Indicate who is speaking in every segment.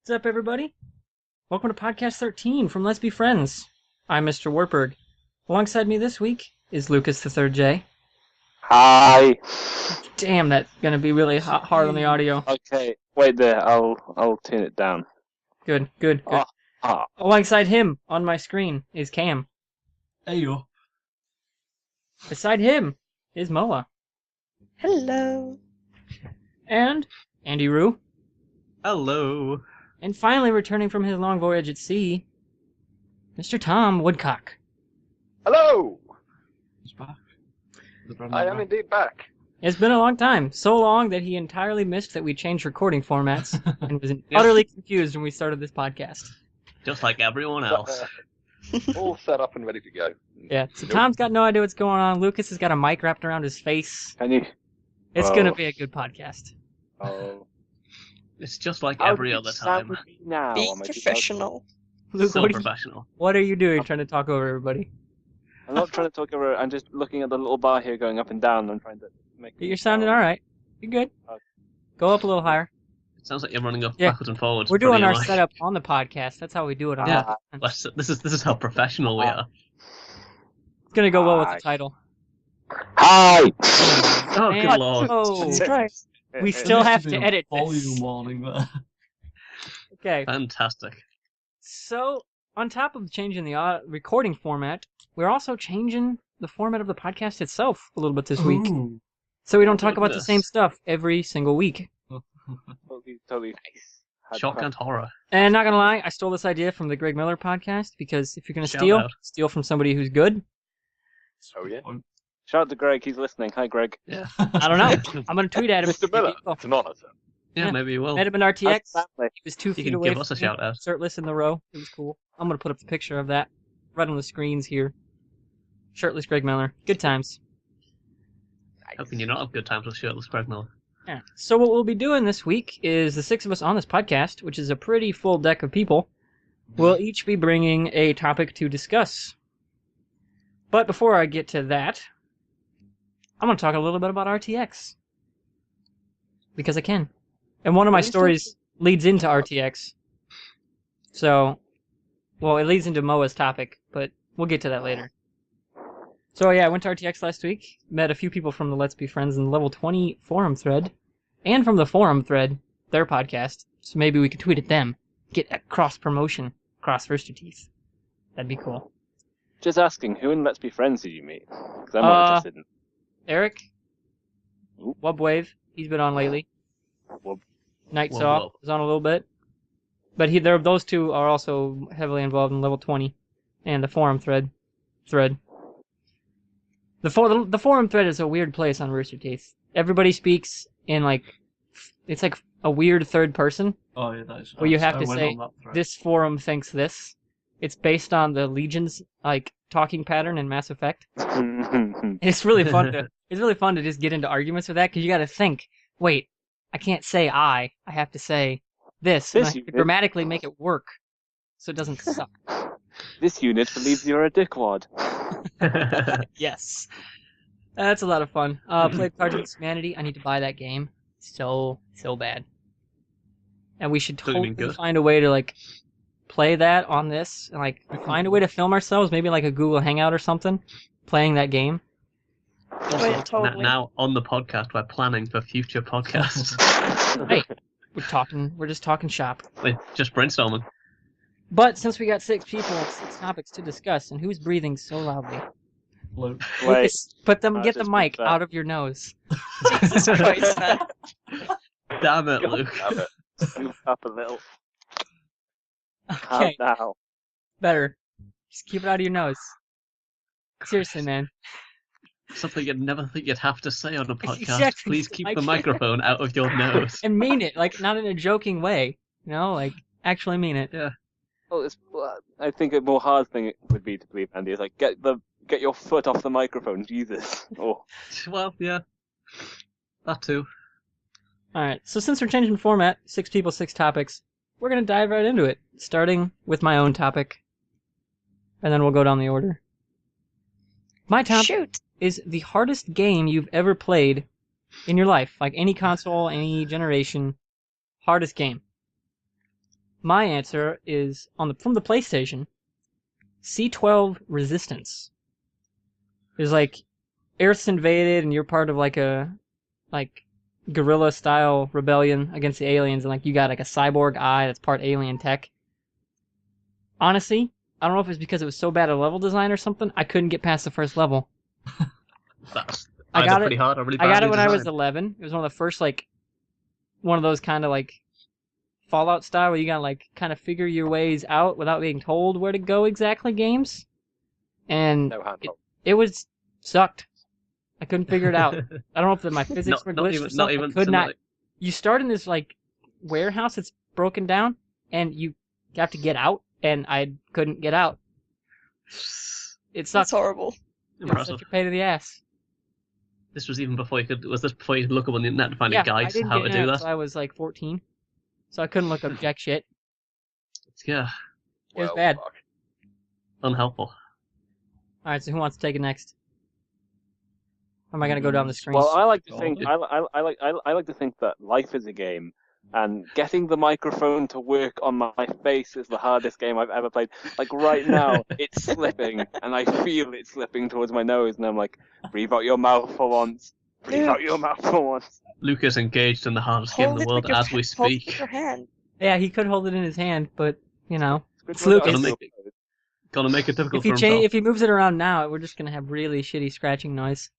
Speaker 1: What's up, everybody? Welcome to Podcast 13 from Let's Be Friends. I'm Mr. Wartburg. Alongside me this week is Lucas the Third J.
Speaker 2: Hi.
Speaker 1: Damn, that's gonna be really hard on the audio.
Speaker 2: Okay, wait there. I'll turn it down.
Speaker 1: Good. Alongside him on my screen is Cam.
Speaker 3: Hey yo.
Speaker 1: Beside him is Moa.
Speaker 4: Hello.
Speaker 1: And Andy Rue.
Speaker 3: Hello.
Speaker 1: And finally returning from his long voyage at sea, Mr. Tom Woodcock.
Speaker 5: Hello!
Speaker 3: He's back.
Speaker 5: I am indeed back.
Speaker 1: It's been a long time. So long that he entirely missed that we changed recording formats and was utterly confused when we started this podcast.
Speaker 3: Just like everyone else.
Speaker 5: All set up and ready to go.
Speaker 1: Yeah, so Tom's got no idea what's going on. Lucas has got a mic wrapped around his face.
Speaker 2: Can you?
Speaker 1: It's going to be a good podcast.
Speaker 2: Oh.
Speaker 3: It's just like every other time.
Speaker 2: Now?
Speaker 4: Be professional.
Speaker 1: Luke,
Speaker 3: So professional.
Speaker 1: what are you doing trying to talk over everybody?
Speaker 2: I'm not trying to talk over. I'm just looking at the little bar here going up and down. I'm trying to make.
Speaker 1: You're sounding all right. You're good.
Speaker 2: Okay.
Speaker 1: Go up a little higher.
Speaker 3: It sounds like you're running up
Speaker 1: Yeah.
Speaker 3: backwards and forwards.
Speaker 1: We're doing
Speaker 3: pretty
Speaker 1: our
Speaker 3: much.
Speaker 1: setup on the podcast. That's how we do it on
Speaker 3: Yeah.
Speaker 1: the
Speaker 3: This is how professional we are.
Speaker 1: It's going to go well with
Speaker 2: Hi.
Speaker 1: the title.
Speaker 2: Hi.
Speaker 3: Oh,
Speaker 1: And-
Speaker 3: good lord.
Speaker 1: Oh,
Speaker 4: Jesus Christ.
Speaker 1: we still have to edit
Speaker 3: Volume
Speaker 1: this.
Speaker 3: warning there.
Speaker 1: Okay,
Speaker 3: Fantastic.
Speaker 1: so on top of changing the recording format, we're also changing the format of the podcast itself a little bit this week.
Speaker 3: Ooh.
Speaker 1: So we don't talk about the
Speaker 3: Goodness.
Speaker 1: same stuff every single week.
Speaker 2: Totally.
Speaker 3: Shock and horror.
Speaker 1: And not gonna lie, I stole this idea from the Greg Miller podcast because if you're gonna
Speaker 3: Shout
Speaker 1: steal,
Speaker 3: out.
Speaker 1: steal from somebody who's good.
Speaker 5: Oh, yeah.
Speaker 2: Shout out to Greg. He's listening. Hi, Greg.
Speaker 3: Yeah.
Speaker 1: I don't know. I'm gonna tweet at him.
Speaker 5: Mr. Miller, it's an honour, sir.
Speaker 3: Yeah,
Speaker 1: Yeah.
Speaker 3: maybe you will.
Speaker 1: Met him in RTX.
Speaker 2: How's the family?
Speaker 1: He was 2
Speaker 3: You
Speaker 1: feet
Speaker 3: can
Speaker 1: away
Speaker 3: give us a
Speaker 1: from me,
Speaker 3: shout out.
Speaker 1: shirtless in the row. It was cool. I'm gonna put up the picture of that right on the screens here. Shirtless Greg Miller. Good times.
Speaker 3: How can you not have good times with shirtless Greg Miller?
Speaker 1: Yeah. So what we'll be doing this week is the 6 of us on this podcast, which is a pretty full deck of people, will each be bringing a topic to discuss. But before I get to that, I'm going to talk a little bit about RTX. Because I can. And one of my stories leads into RTX. So, well, it leads into Moa's topic, but we'll get to that later. So yeah, I went to RTX last week, met a few people from the Let's Be Friends in the Level 20 forum thread, and from the forum thread, their podcast, so maybe we could tweet at them, get a cross-promotion, cross-Rooster Teeth. That'd be cool.
Speaker 2: Just asking, who in Let's Be Friends did you meet? Because I'm not interested in.
Speaker 1: Eric,
Speaker 2: Ooh.
Speaker 1: Wubwave, he's been on lately.
Speaker 2: Wub.
Speaker 1: Nightsaw
Speaker 3: Wub.
Speaker 1: was on a little bit. But those two are also heavily involved in Level 20, and the forum thread. The forum thread is a weird place on Rooster Teeth. Everybody speaks in it's like a weird third person.
Speaker 3: Oh yeah, that is.
Speaker 1: Well, you have to say, This forum thinks this. It's based on the Legion's talking pattern in Mass Effect. It's really fun to just get into arguments with that because you got to think. Wait, I can't say I have to say this. And I have to grammatically make it work so it doesn't suck.
Speaker 2: This unit believes you're a dickwad.
Speaker 1: Yes. That's a lot of fun. Played Cards Against Humanity. I need to buy that game. So bad. And we should
Speaker 3: Doesn't mean
Speaker 1: totally
Speaker 3: good.
Speaker 1: find a way to play that on this and find a way to film ourselves, maybe like a Google Hangout or something, playing that game.
Speaker 4: Oh, yeah, totally.
Speaker 3: Now on the podcast, we're planning for future podcasts.
Speaker 1: Hey, we're just talking shop.
Speaker 3: We're just brainstorming.
Speaker 1: But since we got 6 people and 6 topics to discuss, and who's breathing so loudly?
Speaker 3: Luke.
Speaker 2: Wait.
Speaker 1: Lucas, get the
Speaker 2: just
Speaker 1: mic
Speaker 2: put that.
Speaker 1: out of your nose.
Speaker 4: Jesus Christ, man.
Speaker 3: Damn it,
Speaker 2: God
Speaker 3: Luke.
Speaker 2: damn it. Move up a little. Calm
Speaker 1: Okay,
Speaker 2: down.
Speaker 1: better. Just keep it out of your nose. Seriously, man.
Speaker 3: Something you'd never think you'd have to say on a podcast.
Speaker 1: Exactly.
Speaker 3: Please keep the
Speaker 1: Like-
Speaker 3: microphone out of your nose.
Speaker 1: And mean it, not in a joking way. Actually mean it.
Speaker 3: Yeah.
Speaker 2: Well, I think a more hard thing it would be to believe, Andy, is get your foot off the microphone, Jesus. Oh.
Speaker 3: Well, yeah. That too.
Speaker 1: Alright, so since we're changing the format, 6 people, 6 topics, we're going to dive right into it, starting with my own topic. And then we'll go down the order. My topic
Speaker 4: Shoot.
Speaker 1: is the hardest game you've ever played in your life. Any console, any generation. Hardest game. my answer is from the PlayStation. C12 Resistance. There's like Earth's invaded, and you're part of like a guerrilla style rebellion against the aliens, and like you got like a cyborg eye that's part alien tech. Honestly, I don't know if it's because it was so bad at level design or something. I couldn't get past the first level.
Speaker 3: That's
Speaker 1: I got it
Speaker 3: pretty hard or really
Speaker 1: I got it
Speaker 3: badly
Speaker 1: when I was
Speaker 3: designed.
Speaker 1: 11. It was one of the first one of those kind of like Fallout style where you gotta like kind of figure your ways out without being told where to go exactly games. And
Speaker 5: No handhold.
Speaker 1: it was sucked. I couldn't figure it out. I don't know if my physics were glitched or something. I could not. You start in this like warehouse that's broken down, and you have to get out, and I couldn't get out. It
Speaker 4: That's
Speaker 1: sucked.
Speaker 4: horrible.
Speaker 1: It was
Speaker 3: Impressive.
Speaker 1: such a pain in the ass.
Speaker 3: This was even before you could. Was this before you could look up on the internet to find
Speaker 1: Yeah,
Speaker 3: a guide
Speaker 1: I
Speaker 3: to
Speaker 1: didn't
Speaker 3: how
Speaker 1: get
Speaker 3: to do
Speaker 1: internet
Speaker 3: that?
Speaker 1: until I was like 14, so I couldn't look up jack shit.
Speaker 3: Yeah,
Speaker 1: It was bad.
Speaker 5: Fuck.
Speaker 3: unhelpful.
Speaker 1: All right, so who wants to take it next? Or am I gonna go down the screen?
Speaker 2: Well, I like to
Speaker 3: Oh,
Speaker 2: think
Speaker 3: it-
Speaker 2: I like to think that life is a game, and getting the microphone to work on my face is the hardest game I've ever played. Like right now, it's slipping, and I feel it slipping towards my nose, and I'm like, breathe out your mouth for once. Breathe out your mouth for once.
Speaker 3: Lucas engaged in the hardest game in
Speaker 4: Hold
Speaker 3: the
Speaker 4: it
Speaker 3: world
Speaker 4: with your
Speaker 3: as we
Speaker 4: hold it with
Speaker 3: speak.
Speaker 4: your hand.
Speaker 1: Yeah, he could hold it in his hand, but you know,
Speaker 2: It's
Speaker 1: Lucas.
Speaker 3: Gonna make it difficult
Speaker 1: if
Speaker 3: for himself.
Speaker 1: if he moves it around now, we're just gonna have really shitty scratching noise.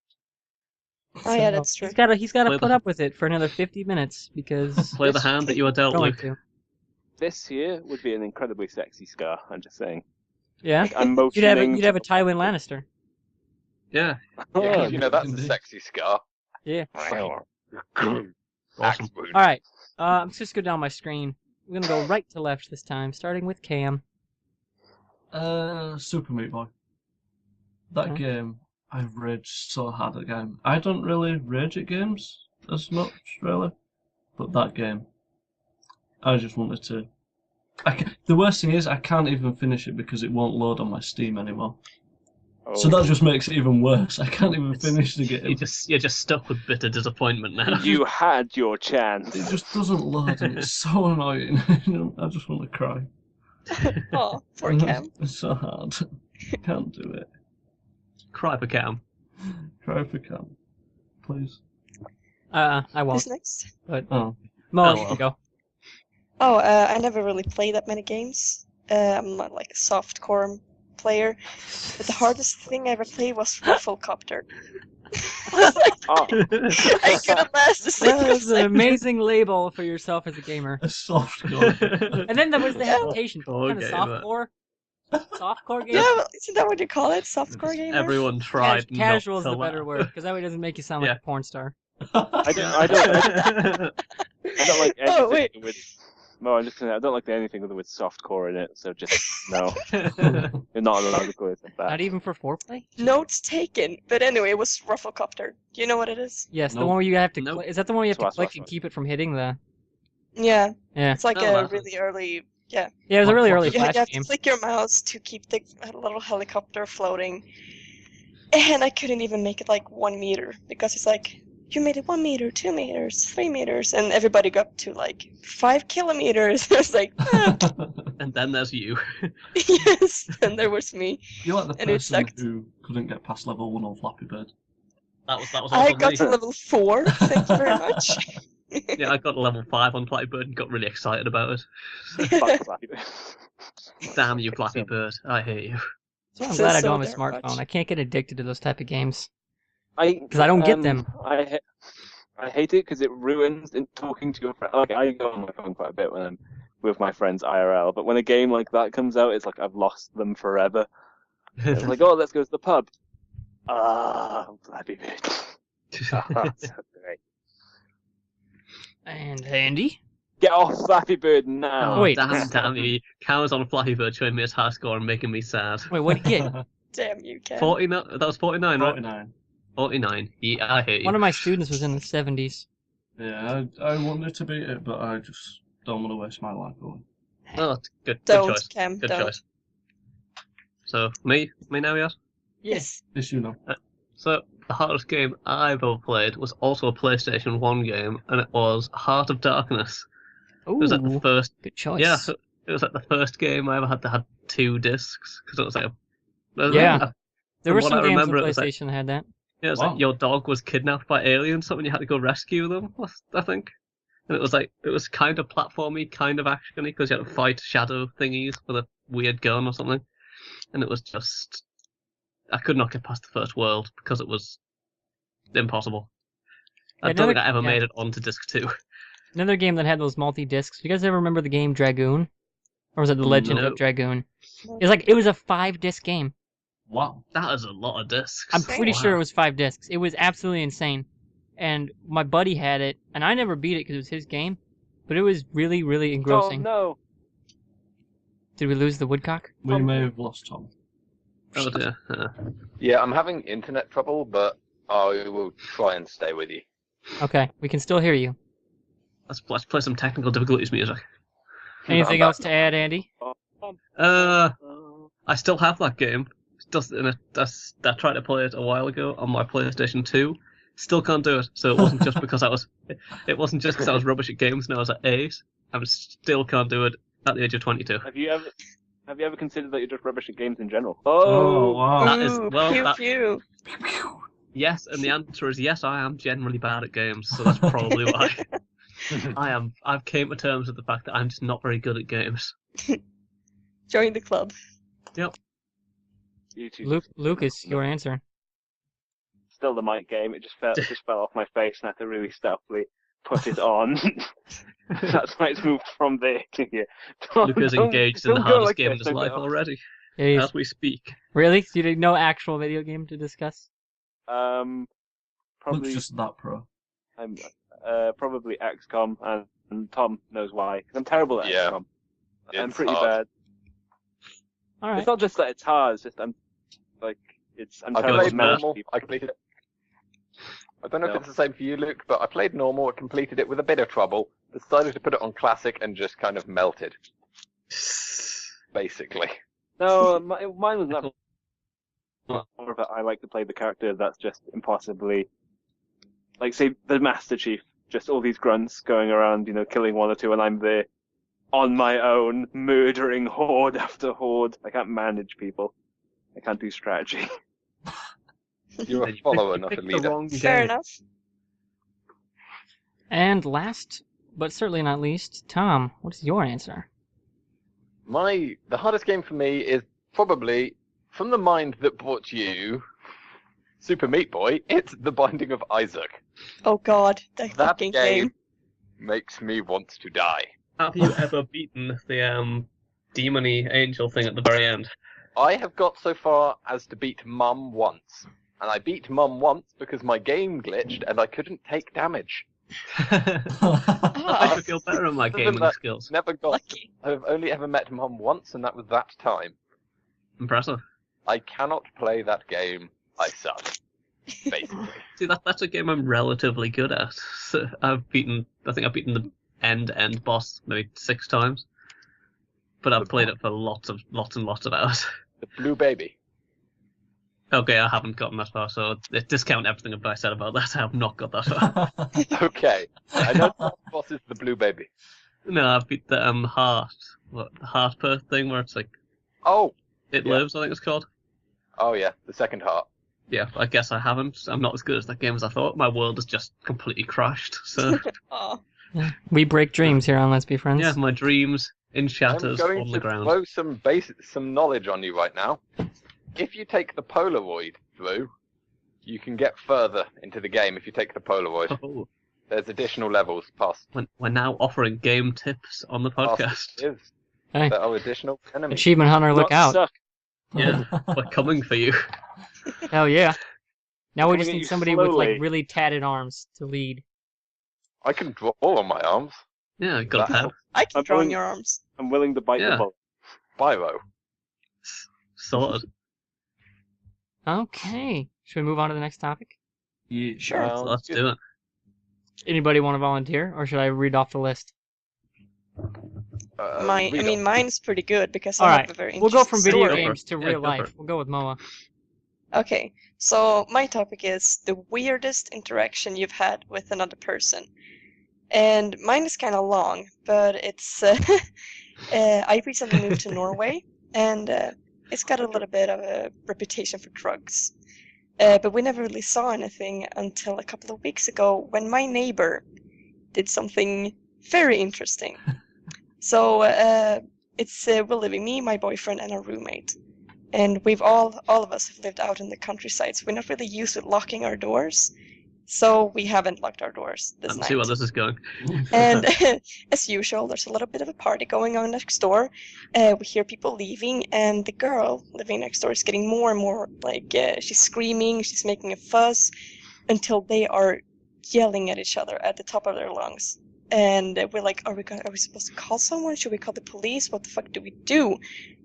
Speaker 4: Oh yeah, that's true.
Speaker 1: He's gotta
Speaker 3: Play
Speaker 1: put
Speaker 3: the-
Speaker 1: up with it for another 50 minutes because
Speaker 3: Play the hand that you are dealt,
Speaker 1: going
Speaker 3: Luke.
Speaker 1: to.
Speaker 2: This here would be an incredibly sexy scar. I'm just saying.
Speaker 1: Yeah,
Speaker 2: I'm motioning.
Speaker 1: you'd have a Tywin Lannister.
Speaker 3: Yeah,
Speaker 5: Yeah,
Speaker 2: Oh,
Speaker 5: you know that's a
Speaker 6: Indeed.
Speaker 5: sexy scar.
Speaker 1: Yeah.
Speaker 3: awesome.
Speaker 5: Axe wound.
Speaker 1: All right. Let's just go down my screen. We're gonna go right to left this time, starting with Cam.
Speaker 6: Super Meat Boy. That
Speaker 1: Okay.
Speaker 6: game, I raged so hard at the game. I don't really rage at games as much, really. But that game, I just wanted to... The worst thing is, I can't even finish it because it won't load on my Steam anymore. So that just makes it even worse. I can't even finish the game.
Speaker 3: You're just stuck with bitter disappointment now.
Speaker 2: You had your chance.
Speaker 6: It just doesn't load and it's so annoying. I just want to cry.
Speaker 4: Oh, poor Cam.
Speaker 6: It's so hard. Can't do it.
Speaker 3: Cry for Cam.
Speaker 6: Cry for Cam. Please.
Speaker 1: I won't.
Speaker 4: Who's next?
Speaker 1: But
Speaker 6: Oh.
Speaker 1: Mo,
Speaker 3: Oh,
Speaker 1: you
Speaker 3: well.
Speaker 1: can go.
Speaker 4: Oh, I never really played that many games. I'm not like a softcore player. But the hardest thing I ever played was Rufflecopter.
Speaker 2: Oh,
Speaker 4: I couldn't last a
Speaker 1: That
Speaker 4: single
Speaker 1: was an
Speaker 4: second.
Speaker 1: amazing label for yourself as a gamer.
Speaker 6: A soft core.
Speaker 1: And then there was the hesitation.
Speaker 3: Softcore
Speaker 1: Kind of
Speaker 3: gamer.
Speaker 1: softcore game.
Speaker 4: Yeah, well, isn't that what you call it? Softcore gamer?
Speaker 3: Everyone tried. not
Speaker 1: Casual is
Speaker 3: to
Speaker 1: the better
Speaker 3: laugh.
Speaker 1: word because that way it doesn't make you sound like
Speaker 3: Yeah.
Speaker 1: a porn star.
Speaker 2: I don't like anything
Speaker 4: Oh, wait.
Speaker 2: with. No, I'm just gonna. I don't like anything with softcore in it. So just no, you're not allowed to call it like that.
Speaker 1: Not even for foreplay?
Speaker 4: Notes taken. But anyway, it was Rufflecopter. Do you know what it is?
Speaker 1: Yes, the
Speaker 6: Nope.
Speaker 1: one where you have to.
Speaker 3: Nope.
Speaker 1: Is that the one where you have to
Speaker 2: Swat,
Speaker 1: click
Speaker 2: swat,
Speaker 1: and
Speaker 2: swat.
Speaker 1: keep it from hitting the?
Speaker 4: Yeah,
Speaker 1: Yeah.
Speaker 4: it's like
Speaker 3: Oh,
Speaker 4: a
Speaker 3: wow.
Speaker 4: really early. Yeah,
Speaker 1: Yeah, it was a really early
Speaker 4: you
Speaker 1: Flash
Speaker 4: have
Speaker 1: game.
Speaker 4: to click your mouse to keep the little helicopter floating. And I couldn't even make it like 1 meter because it's like, you made it 1 meter, 2 meters, 3 meters, and everybody got to like 5 kilometers. I was like, ah,
Speaker 3: And then there's you.
Speaker 4: yes, and there was me.
Speaker 6: You're like the
Speaker 4: And it
Speaker 6: person
Speaker 4: sucked.
Speaker 6: who couldn't get past level 1 on Flappy Bird.
Speaker 3: That was
Speaker 4: I
Speaker 3: also
Speaker 4: got
Speaker 3: me.
Speaker 4: to level 4, thank you very much.
Speaker 3: Yeah, I got to level 5 on Flappy Bird and got really excited about it.
Speaker 2: Fuck Flappy Bird.
Speaker 3: Damn you, Flappy Bird. I hate you.
Speaker 1: So I'm
Speaker 4: So-
Speaker 1: glad I
Speaker 4: so
Speaker 1: don't have a
Speaker 4: damn
Speaker 1: smartphone.
Speaker 4: much.
Speaker 1: I can't get addicted to those type of games.
Speaker 2: Because
Speaker 1: I don't get them.
Speaker 2: I hate it because it ruins in talking to your friend. Like I go on my phone quite a bit when I'm with my friends IRL, but when a game like that comes out, it's like I've lost them forever. It's like, oh, let's go to the pub. Flappy Bird. So great.
Speaker 1: And Andy?
Speaker 2: Get off Flappy Bird now.
Speaker 3: Oh,
Speaker 1: Wait.
Speaker 3: damn you. Cam was on Flappy Bird showing me his high score and making me sad.
Speaker 1: Wait, what did you get?
Speaker 4: Damn you, Ken.
Speaker 3: 49. That was 49, right?
Speaker 6: 49.
Speaker 3: 49. Yeah, I hate you.
Speaker 1: One of my students was in the 70s.
Speaker 6: Yeah, I wanted to beat it, but I just don't want to waste my life away.
Speaker 3: Oh, good
Speaker 4: Don't,
Speaker 3: choice.
Speaker 4: Cam,
Speaker 3: Good
Speaker 4: don't.
Speaker 3: choice. So, me now, yes?
Speaker 4: Yes.
Speaker 6: Yes, you know.
Speaker 3: So, the hardest game I've ever played was also a PlayStation 1 game, and it was Heart of Darkness. It was like the
Speaker 1: Ooh,
Speaker 3: first.
Speaker 1: good choice.
Speaker 3: Yeah, so It was like the first game I ever had that had 2 discs because it was like
Speaker 1: Yeah. There
Speaker 3: from
Speaker 1: were
Speaker 3: what
Speaker 1: some
Speaker 3: I
Speaker 1: games on
Speaker 3: remember, it was like
Speaker 1: PlayStation that had that.
Speaker 3: it was
Speaker 6: Wow.
Speaker 3: like your dog was kidnapped by aliens, something you had to go rescue them. I think, and it was kind of platformy, kind of actiony because you had to fight shadow thingies with a weird gun or something, and it was just I could not get past the first world because it was impossible. I
Speaker 1: Yeah,
Speaker 3: don't think
Speaker 1: another-
Speaker 3: I ever
Speaker 1: yeah.
Speaker 3: made it onto disc 2.
Speaker 1: Another game that had those multi-discs. You guys ever remember the game Dragoon? Or was it The Legend
Speaker 3: No.
Speaker 1: of Dragoon? It was a 5-disc game.
Speaker 6: Wow.
Speaker 3: That is a lot of discs.
Speaker 1: I'm pretty
Speaker 6: Wow.
Speaker 1: sure it was 5 discs. It was absolutely insane. And my buddy had it, and I never beat it because it was his game. But it was really, really
Speaker 2: Oh
Speaker 1: engrossing.
Speaker 2: no!
Speaker 1: Did we lose the woodcock?
Speaker 6: We may have lost Tom.
Speaker 3: Oh dear.
Speaker 5: Yeah, I'm having internet trouble, but I will try and stay with you.
Speaker 1: Okay, we can still hear you.
Speaker 3: Let's play some technical difficulties music.
Speaker 1: Anything else to add, Andy?
Speaker 3: I still have that game. I tried to play it a while ago on my PlayStation 2. Still can't do it. So it wasn't just because I was rubbish at games and I was at 8. I still can't do it at the age of 22.
Speaker 2: Have you ever considered that you're just rubbish at games in general?
Speaker 6: Oh, wow.
Speaker 3: That is-
Speaker 4: Ooh,
Speaker 3: well,
Speaker 4: pew
Speaker 3: that-
Speaker 4: pew.
Speaker 3: Yes, and the answer is yes. I am generally bad at games, so that's probably why. I've came to terms with the fact that I'm just not very good at games.
Speaker 4: Join the club.
Speaker 2: You two.
Speaker 1: Lucas, your answer.
Speaker 2: Still the mic game. It just fell off my face, and I had to really stealthily put it on. That's why it's moved from there to here.
Speaker 3: Lucas engaged in the
Speaker 2: don't go
Speaker 3: hardest
Speaker 2: like
Speaker 3: game in
Speaker 2: this,
Speaker 3: his
Speaker 2: don't
Speaker 3: life
Speaker 2: go.
Speaker 3: already,
Speaker 1: Jeez.
Speaker 3: as we speak.
Speaker 1: Really? So you did no actual video game to discuss?
Speaker 6: Looks
Speaker 2: Probably
Speaker 6: just that pro.
Speaker 2: I'm probably XCOM, and Tom knows why. 'Cause I'm terrible at
Speaker 5: Yeah.
Speaker 2: XCOM. I'm
Speaker 5: It's
Speaker 2: pretty
Speaker 5: hard.
Speaker 2: bad.
Speaker 1: All right.
Speaker 2: It's not just that it's hard. It's just I'm
Speaker 5: I
Speaker 2: terrible
Speaker 3: played
Speaker 2: at
Speaker 5: played
Speaker 3: managing
Speaker 2: managing
Speaker 5: normal.
Speaker 2: people.
Speaker 5: I completed it. I don't know
Speaker 2: No.
Speaker 5: if it's the same for you, Luke, but I played normal. I completed it with a bit of trouble. Decided to put it on classic and just kind of melted. Basically.
Speaker 2: No, mine was not. More of a, I like to play the character that's just impossibly, like say the Master Chief, just all these grunts going around, killing one or two, and I'm there on my own, murdering horde after horde. I can't manage people. I can't do strategy.
Speaker 5: You're a
Speaker 3: You
Speaker 5: follower,
Speaker 3: picked
Speaker 5: not a
Speaker 3: the
Speaker 5: leader.
Speaker 3: wrong
Speaker 4: Fair
Speaker 3: game.
Speaker 4: enough.
Speaker 1: And last, but certainly not least, Tom, what's your answer?
Speaker 5: The hardest game for me is probably, from the mind that brought you Super Meat Boy, it's The Binding of Isaac.
Speaker 4: Oh god, that
Speaker 5: That
Speaker 4: fucking
Speaker 5: game
Speaker 4: game.
Speaker 5: makes me want to die.
Speaker 3: Have you ever beaten the demony angel thing at the very end?
Speaker 5: I have got so far as to beat Mum once. And I beat Mum once because my game glitched and I couldn't take damage.
Speaker 3: That makes me feel better on my
Speaker 5: Other than
Speaker 3: gaming
Speaker 5: that,
Speaker 3: skills.
Speaker 5: Never got.
Speaker 4: Lucky.
Speaker 5: I've only ever met Mum once, and that was that time.
Speaker 3: Impressive.
Speaker 5: I cannot play that game. I suck. Basically.
Speaker 3: See, that's a game I'm relatively good at. So I think I've beaten the end boss maybe 6 times. But I've played it for lots and lots of hours.
Speaker 5: The Blue Baby.
Speaker 3: Okay, I haven't gotten that far, so discount everything I said about that. I have not got that far.
Speaker 5: Okay. I know the boss is the Blue Baby.
Speaker 3: No, I've beat the heart per thing where it's like
Speaker 5: Oh!
Speaker 3: it
Speaker 5: Yeah.
Speaker 3: lives, I think it's called.
Speaker 5: Oh yeah, the second heart.
Speaker 3: Yeah, I guess I haven't. I'm not as good at that game as I thought. My world has just completely crashed. So
Speaker 4: Oh,
Speaker 1: We break dreams here on Let's Be Friends.
Speaker 3: yeah, my dreams in
Speaker 5: I'm
Speaker 3: shatters
Speaker 5: going
Speaker 3: on the
Speaker 5: to
Speaker 3: ground.
Speaker 5: throw some knowledge on you right now. If you take the Polaroid through, you can get further into the game if you take the Polaroid.
Speaker 3: Oh,
Speaker 5: There's additional levels past
Speaker 3: we're now offering game tips on the podcast.
Speaker 5: Is.
Speaker 1: Hey.
Speaker 5: There are additional enemies.
Speaker 1: Achievement Hunter, look
Speaker 2: Not
Speaker 1: out.
Speaker 2: suck.
Speaker 3: Yeah, we're coming for you.
Speaker 1: Hell yeah. Now we
Speaker 2: Coming
Speaker 1: just
Speaker 2: at
Speaker 1: need
Speaker 2: you
Speaker 1: somebody with
Speaker 2: slowly.
Speaker 1: like really tatted arms to lead.
Speaker 5: I can draw on my arms.
Speaker 3: Yeah, got a pen.
Speaker 4: I can
Speaker 2: I'm
Speaker 4: draw on
Speaker 2: going-
Speaker 4: your arms.
Speaker 2: I'm willing to bite
Speaker 3: Yeah.
Speaker 2: the bullet.
Speaker 5: Biro.
Speaker 3: Sorted.
Speaker 1: Okay. Should we move on to the next topic?
Speaker 6: Yeah.
Speaker 4: Sure.
Speaker 5: Well,
Speaker 3: Let's do it.
Speaker 1: Anybody want to volunteer, or should I read off the list?
Speaker 5: read on.
Speaker 4: Mine's pretty good because
Speaker 1: All
Speaker 4: I
Speaker 1: right.
Speaker 4: have a very
Speaker 1: We'll go from
Speaker 4: interesting
Speaker 1: video
Speaker 3: Go for
Speaker 4: story.
Speaker 1: games to
Speaker 3: Yeah,
Speaker 1: real
Speaker 3: go for
Speaker 1: life.
Speaker 3: it.
Speaker 1: We'll go with Moa.
Speaker 4: Okay, so my topic is the weirdest interaction you've had with another person. And mine is kind of long, but it's I recently moved to Norway, and it's got a little bit of a reputation for drugs. But we never really saw anything until a couple of weeks ago when my neighbor did something very interesting. So we're living, me, my boyfriend, and our roommate. And we've all of us have lived out in the countryside, so we're not really used to locking our doors. So we haven't locked our doors this
Speaker 3: Let's
Speaker 4: night.
Speaker 3: see where this is going.
Speaker 4: And as usual, there's a little bit of a party going on next door. We hear people leaving, and the girl living next door is getting more and more like she's screaming, she's making a fuss, until they are yelling at each other at the top of their lungs. And we're like, are we supposed to call someone? Should we call the police? What the fuck do we do?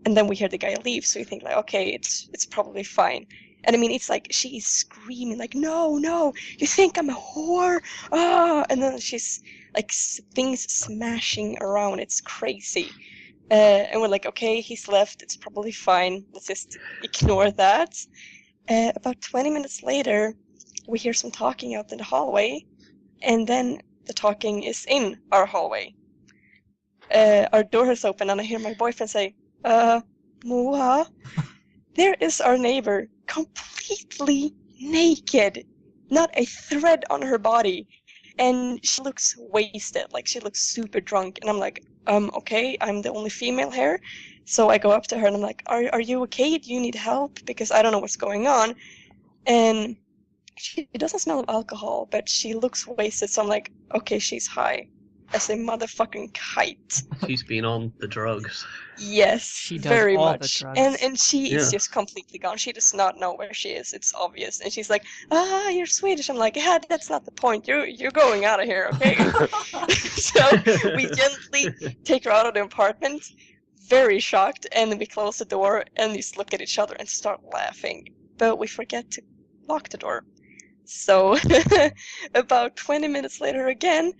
Speaker 4: And then we hear the guy leave, so we think like, okay, it's probably fine. And I mean, it's like she's screaming like, no, you think I'm a whore? Ah! And then she's like things smashing around. It's crazy. And we're like, okay, he's left. It's probably fine. Let's just ignore that. About 20 minutes later, we hear some talking out in the hallway, and then the talking is in our hallway. Our door is open, and I hear my boyfriend say, Moa? There is our neighbor, completely naked, not a thread on her body, and she looks wasted, like she looks super drunk. And I'm like, okay, I'm the only female here, so I go up to her and I'm like, are you okay? Do you need help? Because I don't know what's going on. And she doesn't smell of alcohol, but she looks wasted, so I'm like, okay, she's high as a motherfucking kite.
Speaker 3: She's been on the drugs.
Speaker 4: Yes,
Speaker 1: She does
Speaker 4: very
Speaker 1: all the
Speaker 4: much.
Speaker 1: drugs.
Speaker 4: And she is
Speaker 3: Yeah.
Speaker 4: just completely gone. She does not know where she is. It's obvious. And she's like, you're Swedish. I'm like, yeah, that's not the point. You're going out of here, okay? So we gently take her out of the apartment, very shocked, and then we close the door and just look at each other and start laughing. But we forget to lock the door. So about 20 minutes later again,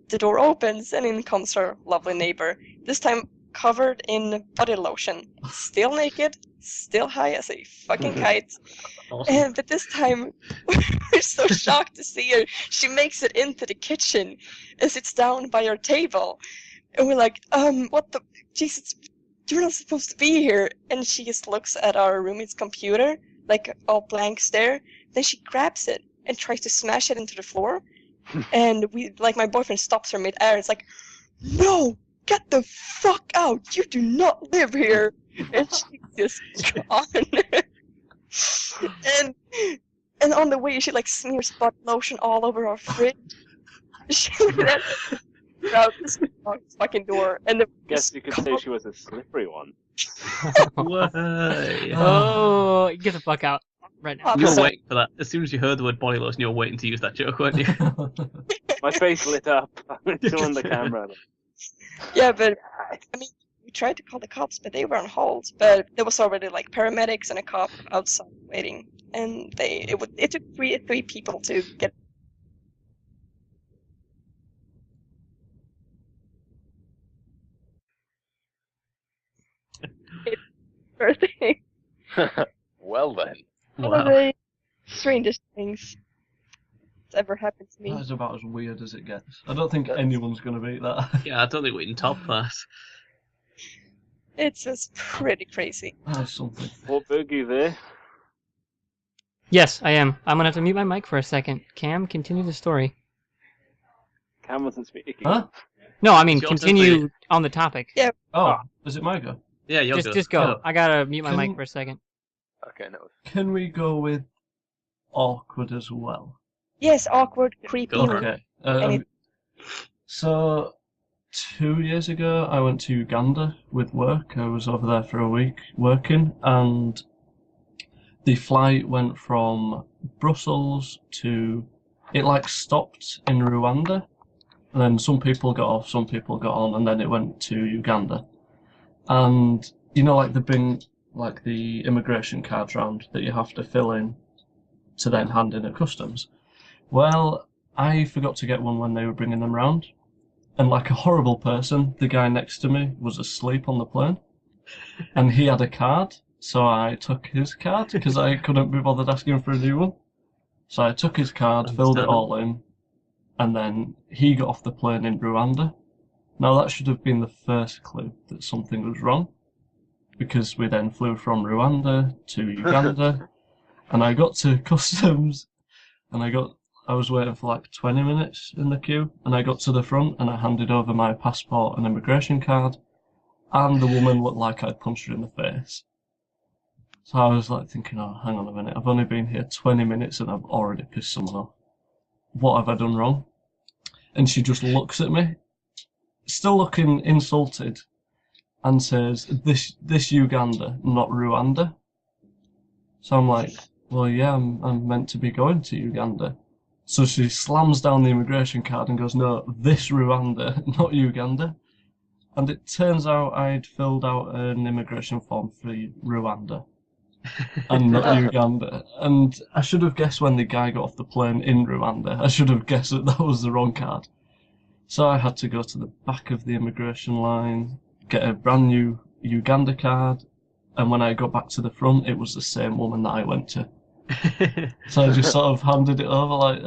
Speaker 4: the door opens and in comes her lovely neighbor. This time covered in body lotion. Still naked, still high as a fucking kite.
Speaker 3: Awesome.
Speaker 4: But this time, we're so shocked to see her. She makes it into the kitchen and sits down by our table. And we're like, what the... Jesus, you're not supposed to be here. And she just looks at our roommate's computer, like all blank stare. Then she grabs it and tries to smash it into the floor. And my boyfriend stops her mid-air. It's like, no, get the fuck out. You do not live here. And she's just gone. And on the way, she like smears body lotion all over our fridge. She then out this fucking door. And
Speaker 2: Guess you could say she was a slippery one.
Speaker 3: Way.
Speaker 1: Oh, get the fuck out right now.
Speaker 3: You were
Speaker 4: So-
Speaker 3: waiting for that. As soon as you heard the word body lotion, you were waiting to use that joke, weren't you?
Speaker 2: My face lit up. I'm showing the camera.
Speaker 4: Yeah, but I mean, we tried to call the cops, but they were on hold. But there was already like paramedics and a cop outside waiting, and it took three people to get. It's birthday.
Speaker 5: Well then.
Speaker 4: One of
Speaker 3: Wow.
Speaker 4: the strangest things that's ever happened to me.
Speaker 6: That is about as weird as it gets. I don't think anyone's going to beat that.
Speaker 3: Yeah, I don't think we can top that.
Speaker 4: It's just pretty crazy.
Speaker 6: That's something.
Speaker 2: What boogie there?
Speaker 1: Yes, I am. I'm gonna have to mute my mic for a second. Cam, continue the story.
Speaker 2: Cam wasn't speaking.
Speaker 6: Huh?
Speaker 1: No, I mean
Speaker 3: It's your turn to
Speaker 1: continue on the topic.
Speaker 4: Yeah.
Speaker 6: Oh, is it my go?
Speaker 3: Yeah, you're good.
Speaker 1: Just go.
Speaker 6: Oh.
Speaker 1: I gotta mute my
Speaker 6: Can-
Speaker 1: mic for a second.
Speaker 5: Okay, no.
Speaker 6: Can we go with awkward as well?
Speaker 4: Yes, awkward, creepy.
Speaker 3: Go for it.
Speaker 6: Okay.
Speaker 4: Any-
Speaker 6: So, 2 years ago, I went to Uganda with work. I was over there for a week working, and the flight went from Brussels to. It like stopped in Rwanda, and then some people got off, some people got on, and then it went to Uganda. And you know, like the immigration cards round that you have to fill in to then hand in at customs. Well, I forgot to get one when they were bringing them round. And like a horrible person, the guy next to me was asleep on the plane. And he had a card, so I took his card because I couldn't be bothered asking for a new one. So I took his card, filled it all in, and then he got off the plane in Rwanda. Now that should have been the first clue that something was wrong, because we then flew from Rwanda to Uganda, and I got to customs, and I was waiting for like 20 minutes in the queue, and I got to the front and I handed over my passport and immigration card, and the woman looked like I'd punched her in the face. So I was like thinking, oh, hang on a minute, I've only been here 20 minutes and I've already pissed someone off. What have I done wrong? And she just looks at me, still looking insulted, and says, this Uganda, not Rwanda. So I'm like, well, yeah, I'm meant to be going to Uganda. So she slams down the immigration card and goes, no, this Rwanda, not Uganda. And it turns out I'd filled out an immigration form for Rwanda and not Uganda. And I should have guessed when the guy got off the plane in Rwanda. I should have guessed that was the wrong card. So I had to go to the back of the immigration line, get a brand new Uganda card, and when I got back to the front, it was the same woman that I went to. So I just sort of handed it over, like,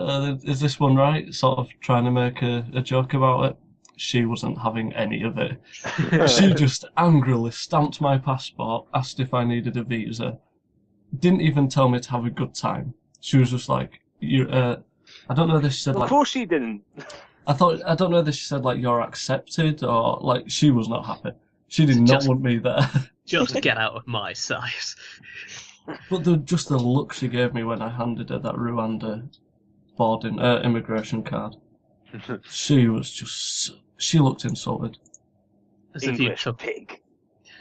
Speaker 6: is this one right? Sort of trying to make a joke about it. She wasn't having any of it. She just angrily stamped my passport, asked if I needed a visa, didn't even tell me to have a good time. She was just like, I don't know if she said
Speaker 2: Of
Speaker 6: like...
Speaker 2: course she didn't.
Speaker 6: I don't know if she said like, you're accepted, or like, she was not happy. She did not want me there.
Speaker 3: Just get out of my sight.
Speaker 6: But just the look she gave me when I handed her that Rwanda immigration card, she looked insulted.
Speaker 3: As if you
Speaker 2: English
Speaker 3: took...
Speaker 2: pig.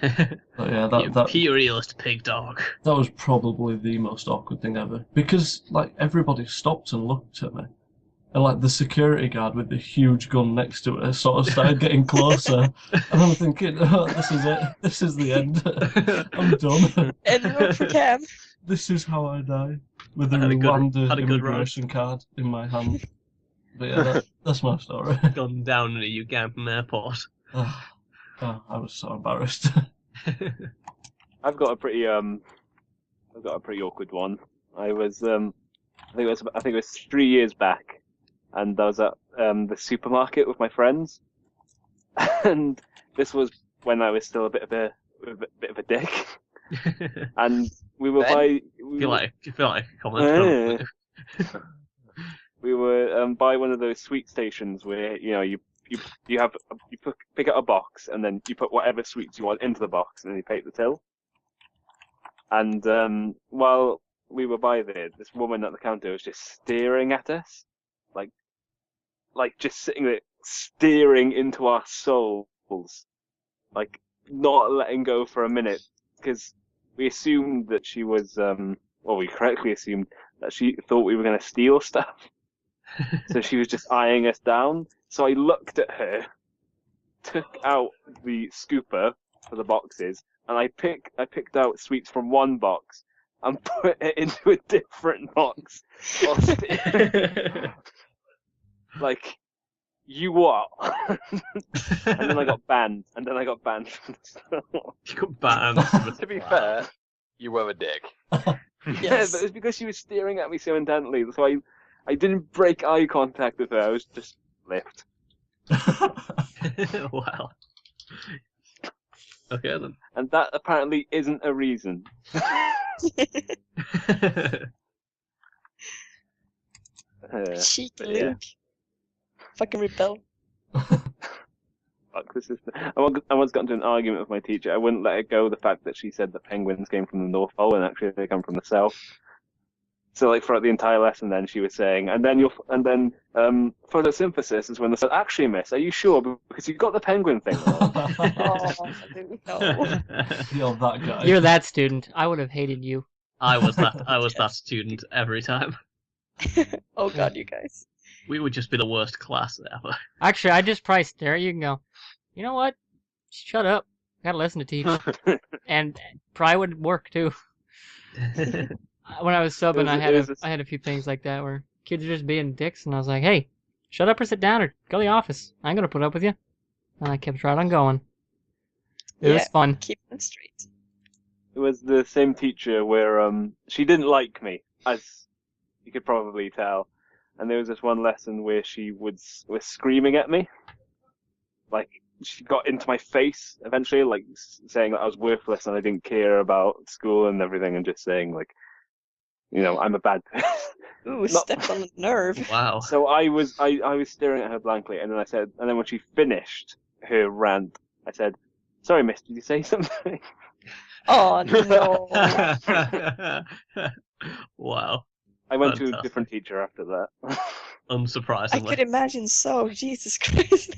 Speaker 6: But yeah,
Speaker 3: You imperialist pig dog.
Speaker 6: that was probably the most awkward thing ever. Because like everybody stopped and looked at me. And like the security guard with the huge gun next to her sort of started getting closer. And I'm thinking, oh, this is it. This is the end. I'm done.
Speaker 4: And for Cam.
Speaker 6: This is how I die. With a
Speaker 3: Had a good
Speaker 6: Rwanda
Speaker 3: run.
Speaker 6: immigration card in my hand. But yeah, that's my story.
Speaker 3: Gone down in a Ugandan airport.
Speaker 6: Oh, I was so embarrassed.
Speaker 2: I've got a pretty awkward one. I think it was 3 years back, and I was at the supermarket with my friends, and this was when I was still a bit of a dick, and we were
Speaker 3: I feel like a comment.
Speaker 2: We were by one of those sweet stations where you pick out a box and then you put whatever sweets you want into the box and then you pay the till. And while we were by there, this woman at the counter was just staring at us, like just sitting there staring into our souls, like not letting go for a minute, because we assumed that she was we correctly assumed that she thought we were going to steal stuff. So she was just eyeing us down. So I looked at her, took out the scooper for the boxes, and I picked out sweets from one box and put it into a different box. Like, you what? And then I got banned. From the store.
Speaker 3: You got banned.
Speaker 5: To be fair, you were a dick.
Speaker 2: Yeah, but it's because she was staring at me so intently. So I didn't break eye contact with her. I was just left.
Speaker 3: Wow. Okay then.
Speaker 2: And that apparently isn't a reason.
Speaker 4: Cheeky
Speaker 2: but yeah.
Speaker 4: Luke. Fucking rebel.
Speaker 2: Fuck the system. I once got into an argument with my teacher. I wouldn't let it go the fact that she said the penguins came from the North Pole and actually they come from the South. So like throughout the entire lesson, then she was saying, and then photosynthesis is when they said, actually, miss, are you sure? Because you got the penguin thing wrong.
Speaker 4: Oh, I didn't know.
Speaker 6: You're that guy.
Speaker 1: You're that student. I would have hated you.
Speaker 3: I was that student every time.
Speaker 4: Oh god, you guys.
Speaker 3: We would just be the worst class ever.
Speaker 1: Actually, I just priced there. You can go, you know what? Shut up. Got a lesson to teach. And probably would work, too. When I was subbing, I had a few things like that where kids are just being dicks, and I was like, hey, shut up or sit down or go to the office. I ain't going to put up with you. And I kept right on going. It was fun.
Speaker 4: Keep them straight.
Speaker 2: It was the same teacher where she didn't like me, as you could probably tell. And there was this one lesson where she was screaming at me. Like, she got into my face eventually, like saying that I was worthless and I didn't care about school and everything, and just saying like, I'm a bad person.
Speaker 4: Ooh, stepped on the nerve.
Speaker 3: Wow.
Speaker 2: So I was staring at her blankly, and then when she finished her rant, I said, "Sorry, miss, did you say something?"
Speaker 4: Oh no.
Speaker 3: Wow.
Speaker 2: I went to a
Speaker 3: Fantastic.
Speaker 2: different teacher after that.
Speaker 4: I
Speaker 3: Unsurprisingly.
Speaker 4: could imagine so. Jesus Christ.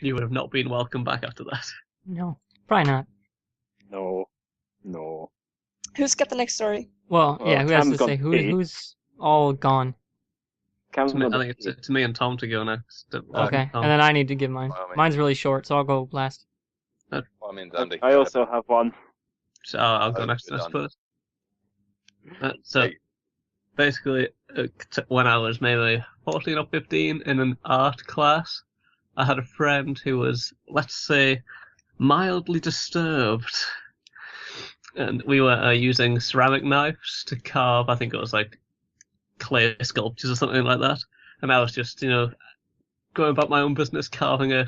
Speaker 3: You would have not been welcome back after that.
Speaker 1: No, probably not.
Speaker 2: No.
Speaker 4: Who's got the next story?
Speaker 1: Well,
Speaker 2: Well,
Speaker 1: yeah. Who has
Speaker 2: Cam's
Speaker 1: to
Speaker 2: gone
Speaker 1: say
Speaker 2: to pee.
Speaker 1: who's all gone?
Speaker 2: Cam's
Speaker 3: I
Speaker 2: gone to
Speaker 3: think
Speaker 2: pee.
Speaker 3: it's to me and Tom to go next.
Speaker 1: Okay,
Speaker 3: Tom.
Speaker 1: and then I need to give mine.
Speaker 5: Well, I mean-
Speaker 1: Mine's really short, so I'll go last.
Speaker 5: Well, I mean, Andy.
Speaker 2: I also have one.
Speaker 3: So I'll go
Speaker 5: Oh,
Speaker 3: next,
Speaker 5: you're
Speaker 3: I
Speaker 5: done.
Speaker 3: suppose. So
Speaker 5: Hey.
Speaker 3: basically, when I was maybe 14 or 15 in an art class, I had a friend who was, let's say, mildly disturbed. And we were using ceramic knives to carve, I think it was like clay sculptures or something like that. And I was just, going about my own business, carving a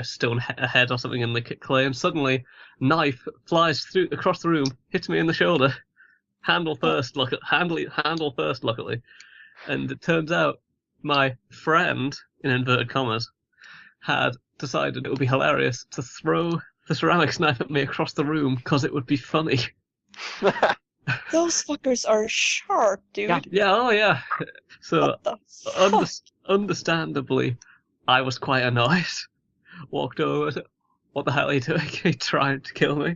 Speaker 3: stone head or something in the clay, and suddenly, knife flies across the room, hits me in the shoulder. Handle first, luckily. And it turns out my friend, in inverted commas, had decided it would be hilarious to throw the ceramics knife at me across the room because it would be funny.
Speaker 4: Those fuckers are sharp, dude.
Speaker 1: Yeah.
Speaker 3: Yeah, oh yeah. So,
Speaker 4: What the fuck?
Speaker 3: understandably, I was quite annoyed. Walked over, said, "What the hell are you doing?" He tried to kill me.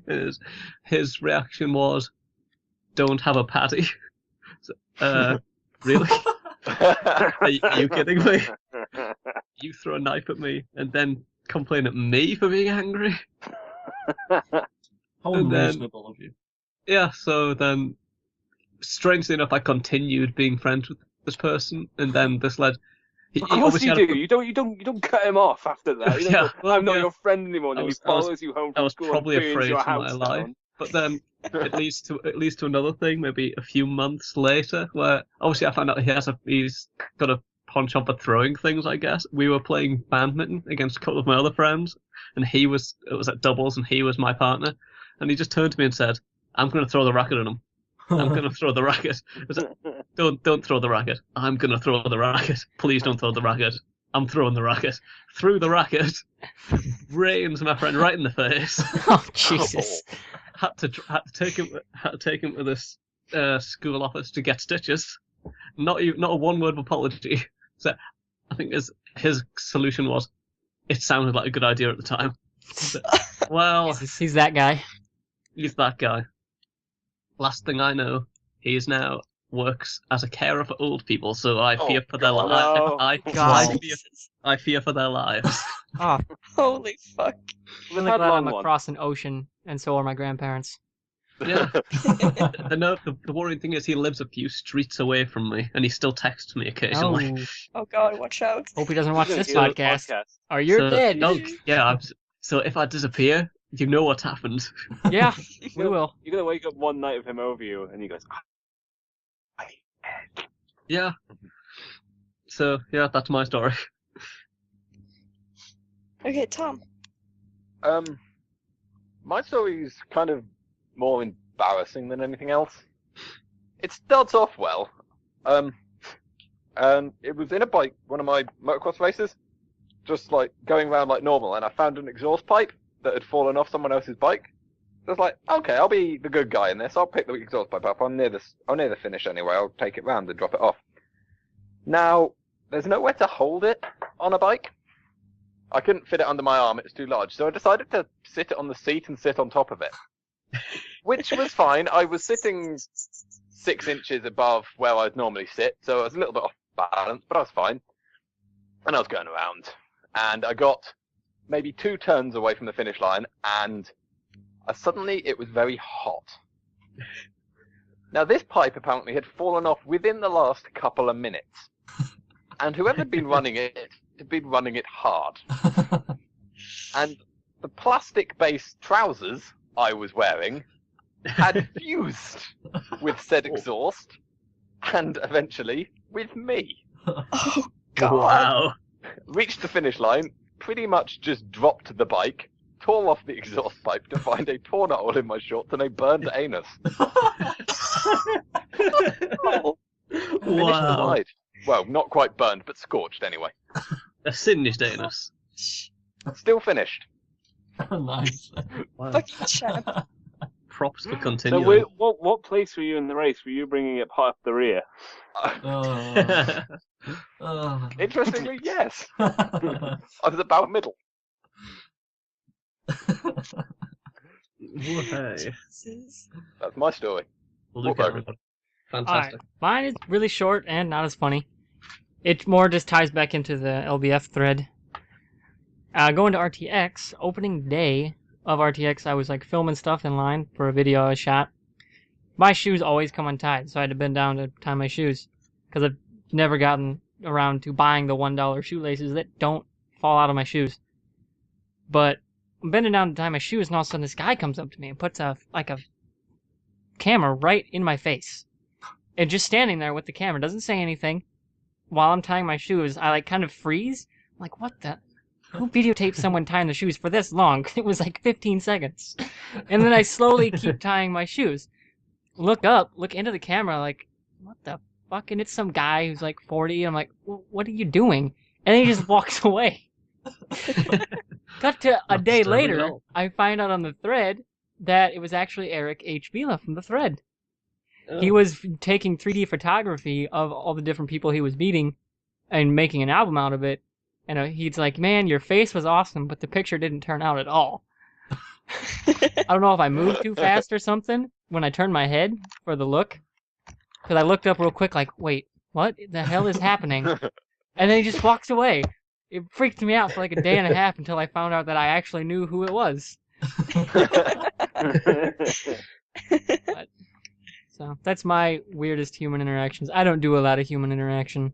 Speaker 3: His reaction was, "Don't have a paddy." So, really? Are you kidding me? You throw a knife at me and then complain at me for being angry?
Speaker 6: How
Speaker 3: And then-
Speaker 6: unreasonable of you.
Speaker 3: Yeah, so then, strangely enough, I continued being friends with this person, and then this led.
Speaker 2: Of course you do. You don't cut him off after that. You don't
Speaker 3: Yeah,
Speaker 2: go,
Speaker 3: well,
Speaker 2: I'm not
Speaker 3: yeah.
Speaker 2: your friend anymore. And
Speaker 3: I
Speaker 2: he
Speaker 3: was- I was-
Speaker 2: follows you home
Speaker 3: I
Speaker 2: from
Speaker 3: was
Speaker 2: school
Speaker 3: probably
Speaker 2: and burns
Speaker 3: afraid
Speaker 2: your
Speaker 3: for my
Speaker 2: house
Speaker 3: life.
Speaker 2: down.
Speaker 3: But then it leads to another thing, maybe a few months later, where obviously I found out he's got a penchant for throwing things. I guess we were playing badminton against a couple of my other friends, and it was at doubles, and he was my partner, and he just turned to me and said, "I'm going to throw the racket at him. I'm going to throw the racket." I said, Don't throw the racket. I'm going to throw the racket. Please don't throw the racket. I'm throwing the racket. Threw the racket. Brains my friend right in the face.
Speaker 1: Oh Jesus!
Speaker 3: Had to take him to this school office to get stitches. Not a one word of apology. So I think his solution was, it sounded like a good idea at the time. So, well,
Speaker 1: He's that guy.
Speaker 3: he's that guy. Last thing I know, he is now works as a carer for old people. So I
Speaker 5: Oh,
Speaker 3: fear for their
Speaker 5: God.
Speaker 3: lives.
Speaker 2: No.
Speaker 1: God.
Speaker 3: I fear for their lives.
Speaker 1: Oh,
Speaker 4: Holy fuck.
Speaker 1: I'm really glad I'm across an ocean, and so are my grandparents.
Speaker 3: Yeah. The worrying thing is he lives a few streets away from me, and he still texts me occasionally.
Speaker 1: Oh,
Speaker 4: Oh god, watch out.
Speaker 1: hope he doesn't watch
Speaker 2: He's
Speaker 1: this
Speaker 2: gonna hear
Speaker 1: podcast. Or you're
Speaker 3: So-
Speaker 1: dead.
Speaker 3: Oh, yeah. So if I disappear, you know what's happened.
Speaker 1: Yeah, we will.
Speaker 2: You're gonna wake up one night with him over you, and he goes,
Speaker 3: Yeah. So yeah, that's my story.
Speaker 4: Okay, Tom.
Speaker 5: My story's kind of more embarrassing than anything else. It starts off well. It was in one of my motocross races, just like going around like normal, and I found an exhaust pipe that had fallen off someone else's bike. So I was like, okay, I'll be the good guy in this. I'll pick the exhaust pipe up. I'm near the finish anyway. I'll take it round and drop it off. Now, there's nowhere to hold it on a bike. I couldn't fit it under my arm. It's too large. So I decided to sit it on the seat and sit on top of it, which was fine. I was sitting 6 inches above where I'd normally sit, so I was a little bit off balance, but I was fine. And I was going around, and I got maybe 2 turns away from the finish line, and suddenly it was very hot. Now, this pipe apparently had fallen off within the last couple of minutes, and whoever had been running it had been running it hard. And the plastic-based trousers I was wearing had fused with said exhaust, and eventually with me.
Speaker 4: Oh god.
Speaker 3: Wow.
Speaker 5: Reached the finish line, pretty much just dropped the bike, tore off the exhaust pipe to find a porn hole in my shorts and a burned anus.
Speaker 4: Oh,
Speaker 5: Finished
Speaker 3: Wow.
Speaker 5: alive. Well, not quite burned, but scorched anyway.
Speaker 3: A singed anus.
Speaker 5: Still finished.
Speaker 6: Nice.
Speaker 3: Wow.
Speaker 4: fucking champ.
Speaker 3: Props for
Speaker 2: So
Speaker 3: continuing.
Speaker 2: what place were you in the race? Were you bringing it part up the rear?
Speaker 6: Oh. Oh.
Speaker 5: Interestingly, yes. I was about middle.
Speaker 3: Hey.
Speaker 4: Jesus.
Speaker 5: That's my story.
Speaker 3: Luke,
Speaker 5: What
Speaker 3: everybody.
Speaker 1: Alright,
Speaker 3: Fantastic.
Speaker 1: mine is really short and not as funny. It more just ties back into the LBF thread. Going to RTX, opening day of RTX, I was like filming stuff in line for a video I shot. My shoes always come untied, so I had to bend down to tie my shoes. Because I've never gotten around to buying the $1 shoelaces that don't fall out of my shoes. But I'm bending down to tie my shoes, and all of a sudden this guy comes up to me and puts a camera right in my face. And just standing there with the camera, doesn't say anything. While I'm tying my shoes, I like kind of freeze. I'm like, what the? Who videotaped someone tying the shoes for this long? It was like 15 seconds. And then I slowly keep tying my shoes. Look up, look into the camera, like, what the fuck? And it's some guy who's like 40. I'm like, what are you doing? And then he just walks away. Cut to a
Speaker 3: Not
Speaker 1: day
Speaker 3: disturbing at
Speaker 1: later,
Speaker 3: all.
Speaker 1: I find out on the thread that it was actually Eric H. Vila from the thread. He
Speaker 3: Oh.
Speaker 1: was taking 3D photography of all the different people he was meeting and making an album out of it. And he's like, man, your face was awesome, but the picture didn't turn out at all. I don't know if I moved too fast or something when I turned my head for the look. Because I looked up real quick like, wait, what the hell is happening? And then he just walks away. It freaked me out for like a day and a half until I found out that I actually knew who it was. So that's my weirdest human interactions. I don't do a lot of human interaction.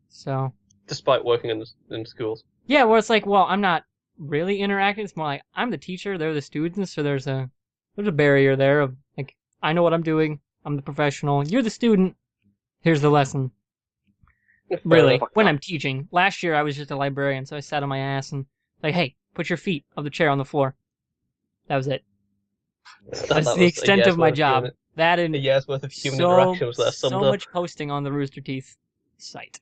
Speaker 1: So
Speaker 3: Despite working in schools.
Speaker 1: yeah, where it's like, well, I'm not really interacting. It's more like I'm the teacher, they're the students, so there's a barrier there of like I know what I'm doing. I'm the professional. You're the student. Here's the lesson. Really,
Speaker 2: enough.
Speaker 1: when I'm teaching. Last year I was just a librarian, so I sat on my ass and like, hey, put your feet of the chair on the floor. That was it. That's the extent of my job. That and
Speaker 3: A year's worth of human
Speaker 1: so,
Speaker 3: interaction was there summed
Speaker 1: so
Speaker 3: up.
Speaker 1: much posting on the Rooster Teeth site.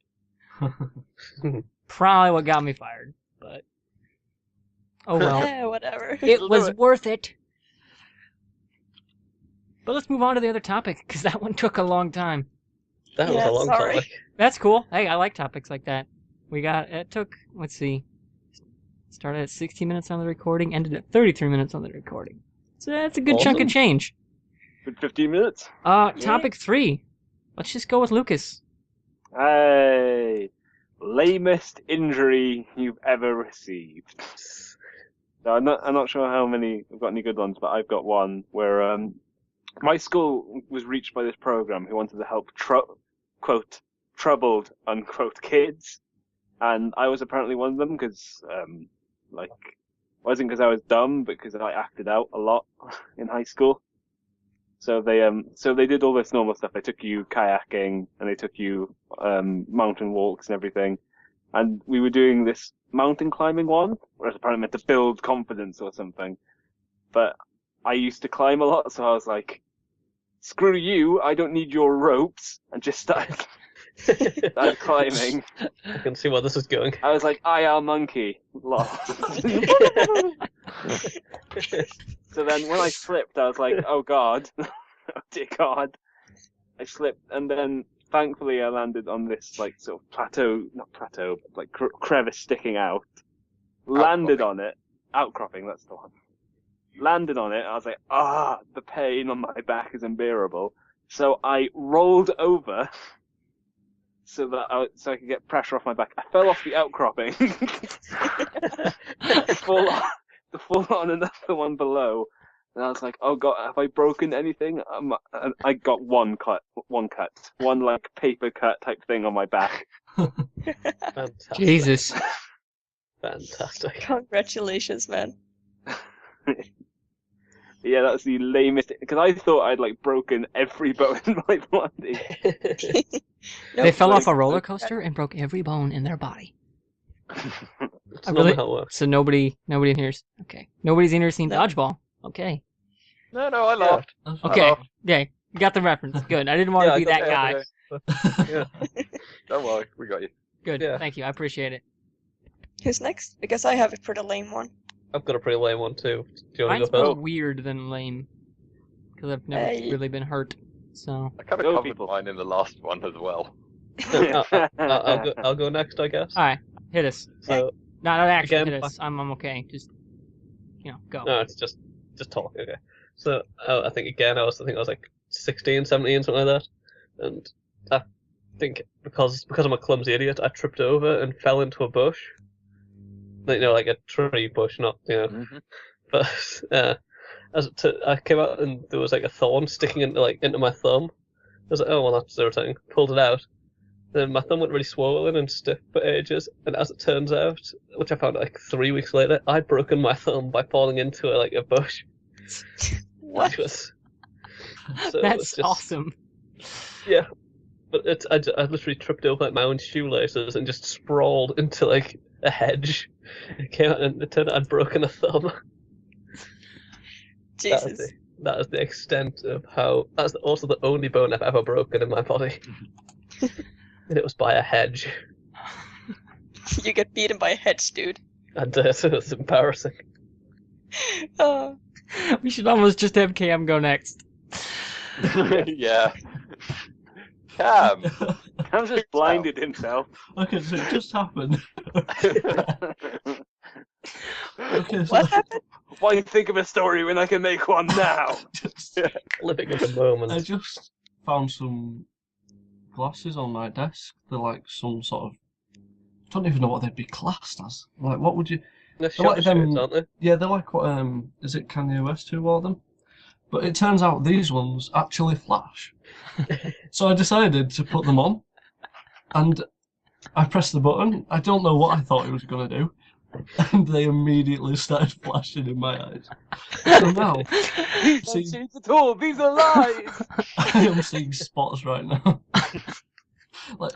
Speaker 1: Probably what got me fired, but oh well.
Speaker 4: Yeah, whatever.
Speaker 1: It was worth it. But let's move on to the other topic, because that one took a long time.
Speaker 3: That was
Speaker 4: Yeah,
Speaker 3: a long
Speaker 4: sorry.
Speaker 3: topic.
Speaker 1: That's cool. Hey, I like topics like that. It took, let's see, started at 60 minutes on the recording, ended at 33 minutes on the recording. So that's a good chunk of
Speaker 3: Awesome.
Speaker 1: change.
Speaker 2: Good 15 minutes.
Speaker 1: Topic 3. Let's just go with Lucas.
Speaker 2: Hey, lamest injury you've ever received. So I'm not sure how many I've got any good ones, but I've got one where my school was reached by this program who wanted to help quote troubled unquote kids, and I was apparently one of them because like wasn't because I was dumb, but because I acted out a lot in high school. So they did all this normal stuff. They took you kayaking and they took you mountain walks and everything. And we were doing this mountain climbing one, where it's apparently meant to build confidence or something. But I used to climb a lot, so I was like, screw you, I don't need your ropes, and just started climbing.
Speaker 3: I can see where this is going.
Speaker 2: I was like, I am monkey. Lol. So then when I slipped, I was like, oh god. Oh dear god. I slipped, and then thankfully I landed on this like sort of not plateau, but like crevice sticking out. Landed on it. Outcropping, that's the one. Landed on it, I was like, the pain on my back is unbearable. So I rolled over so that so I could get pressure off my back. I fell off the outcropping. to fall on another one below. And I was like, oh god, have I broken anything? And I got one like paper cut type thing on my back.
Speaker 3: Fantastic.
Speaker 1: Jesus.
Speaker 3: Fantastic.
Speaker 4: Congratulations, man.
Speaker 2: Yeah, that's the lamest, because I thought I'd like broken every bone in my body.
Speaker 1: They fell off
Speaker 2: like-
Speaker 1: a roller coaster and broke every bone in their body.
Speaker 3: It's not how it works.
Speaker 1: So nobody in here's okay. Nobody's in here seen
Speaker 4: No.
Speaker 1: Dodgeball. Okay.
Speaker 5: No, I laughed.
Speaker 6: That's
Speaker 5: I
Speaker 1: Okay.
Speaker 5: laughed.
Speaker 1: Yeah, you got the reference. Good. I didn't want to
Speaker 3: Yeah,
Speaker 1: be
Speaker 3: I
Speaker 1: that
Speaker 3: got
Speaker 1: guy.
Speaker 3: Yeah.
Speaker 5: Don't worry, we got you.
Speaker 1: Good.
Speaker 3: Yeah.
Speaker 1: Thank you. I appreciate it.
Speaker 4: Who's next? Because I have a pretty lame one.
Speaker 3: I've got a pretty lame one too. Do you want
Speaker 1: Mine's
Speaker 3: to go
Speaker 1: more
Speaker 3: first?
Speaker 1: weird than lame because I've never
Speaker 4: Hey.
Speaker 1: really been hurt. So
Speaker 5: I kind of
Speaker 2: Go,
Speaker 5: covered
Speaker 2: people.
Speaker 5: mine in the last one as well.
Speaker 3: I'll go next, I guess.
Speaker 1: all right, hit us.
Speaker 3: So
Speaker 1: No, not actually
Speaker 3: Again,
Speaker 1: hit us. I'm okay. Just go.
Speaker 3: no, it's just talk. Okay. So I think I was like 16, 17, something like that, and I think because I'm a clumsy idiot, I tripped over and fell into a bush. Like a tree bush, not
Speaker 5: Mm-hmm.
Speaker 3: But I came out and there was like a thorn sticking into my thumb. I was like, oh well, that's irritating. Pulled it out. Then my thumb went really swollen and stiff for ages. And as it turns out, which I found out like 3 weeks later, I'd broken my thumb by falling into a bush.
Speaker 4: What?
Speaker 3: Which was, so it was
Speaker 1: That's
Speaker 3: just,
Speaker 1: awesome.
Speaker 3: Yeah, but I literally tripped over my own shoelaces and just sprawled into a hedge. It came out and it turned out I'd broken a thumb.
Speaker 4: Jesus.
Speaker 3: That is the extent of how. That's also the only bone I've ever broken in my body, and it was by a hedge.
Speaker 4: You get beaten by a hedge, dude.
Speaker 3: And so it was embarrassing.
Speaker 4: Oh,
Speaker 1: We should almost just have Cam go next.
Speaker 5: Yeah. Cam.
Speaker 2: Cam's just blinded himself.
Speaker 6: Okay, so it just happened. Okay, so
Speaker 4: what happened?
Speaker 2: Why think of a story when I can make one now?
Speaker 3: Living in the moment.
Speaker 6: I just found some glasses on my desk. They're like some sort of. I don't even know what they'd be classed as. Like, what would you.
Speaker 3: They're
Speaker 6: like
Speaker 3: shot
Speaker 6: them-
Speaker 3: shades, aren't they?
Speaker 6: Yeah, they're like what. Is it Kanye West who wore them? But it turns out these ones actually flash. So I decided to put them on. And I pressed the button. I don't know what I thought it was going to do. And they immediately started flashing in my eyes. So now,
Speaker 2: These
Speaker 6: See-
Speaker 2: aren't shades at all. These are lies.
Speaker 6: I am seeing spots right now. Look,